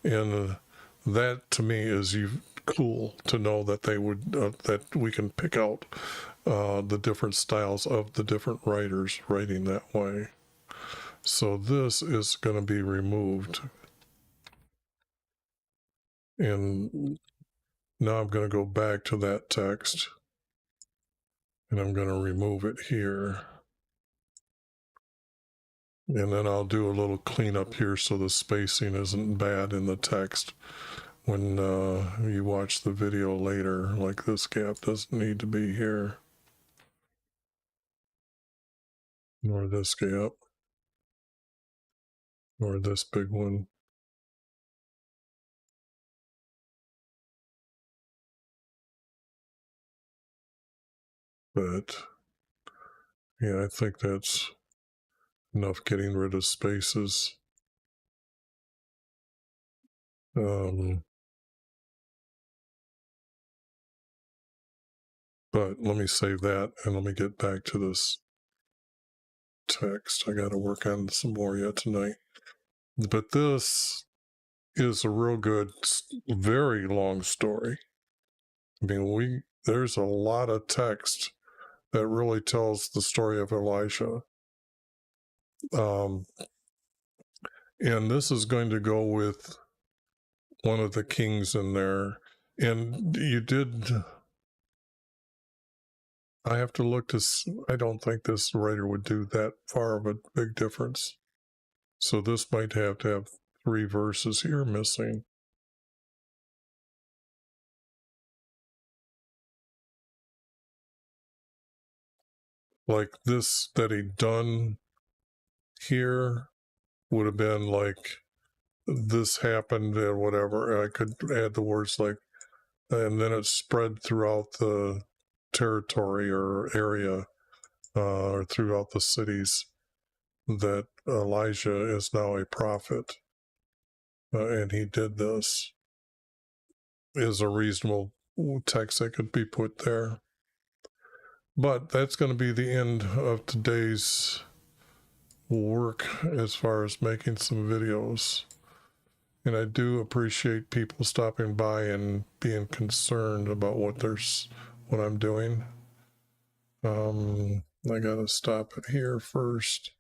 and that to me is cool to know that they would that we can pick out the different styles of the different writers writing that way. So this is going to be removed, and now I'm going to go back to that text, and I'm going to remove it here. And then I'll do a little cleanup here so the spacing isn't bad in the text when you watch the video later. Like, this gap doesn't need to be here, nor this gap, nor this big one. But yeah, I think that's enough getting rid of spaces. But let me save that and let me get back to this text. I got to work on some more yet tonight. But this is a real good, very long story. I mean, there's a lot of text that really tells the story of Elisha. And this is going to go with one of the kings in there. And I have to look I don't think this writer would do that far of a big difference. So this might have to have 3 verses here missing. Like this that he'd done here would have been like, this happened or whatever. I could add the words like, and then it spread throughout the territory or area or throughout the cities that Elijah is now a prophet. And he did this is a reasonable text that could be put there. But that's going to be the end of today's work as far as making some videos. And I do appreciate people stopping by and being concerned about what I'm doing. I got to stop it here first.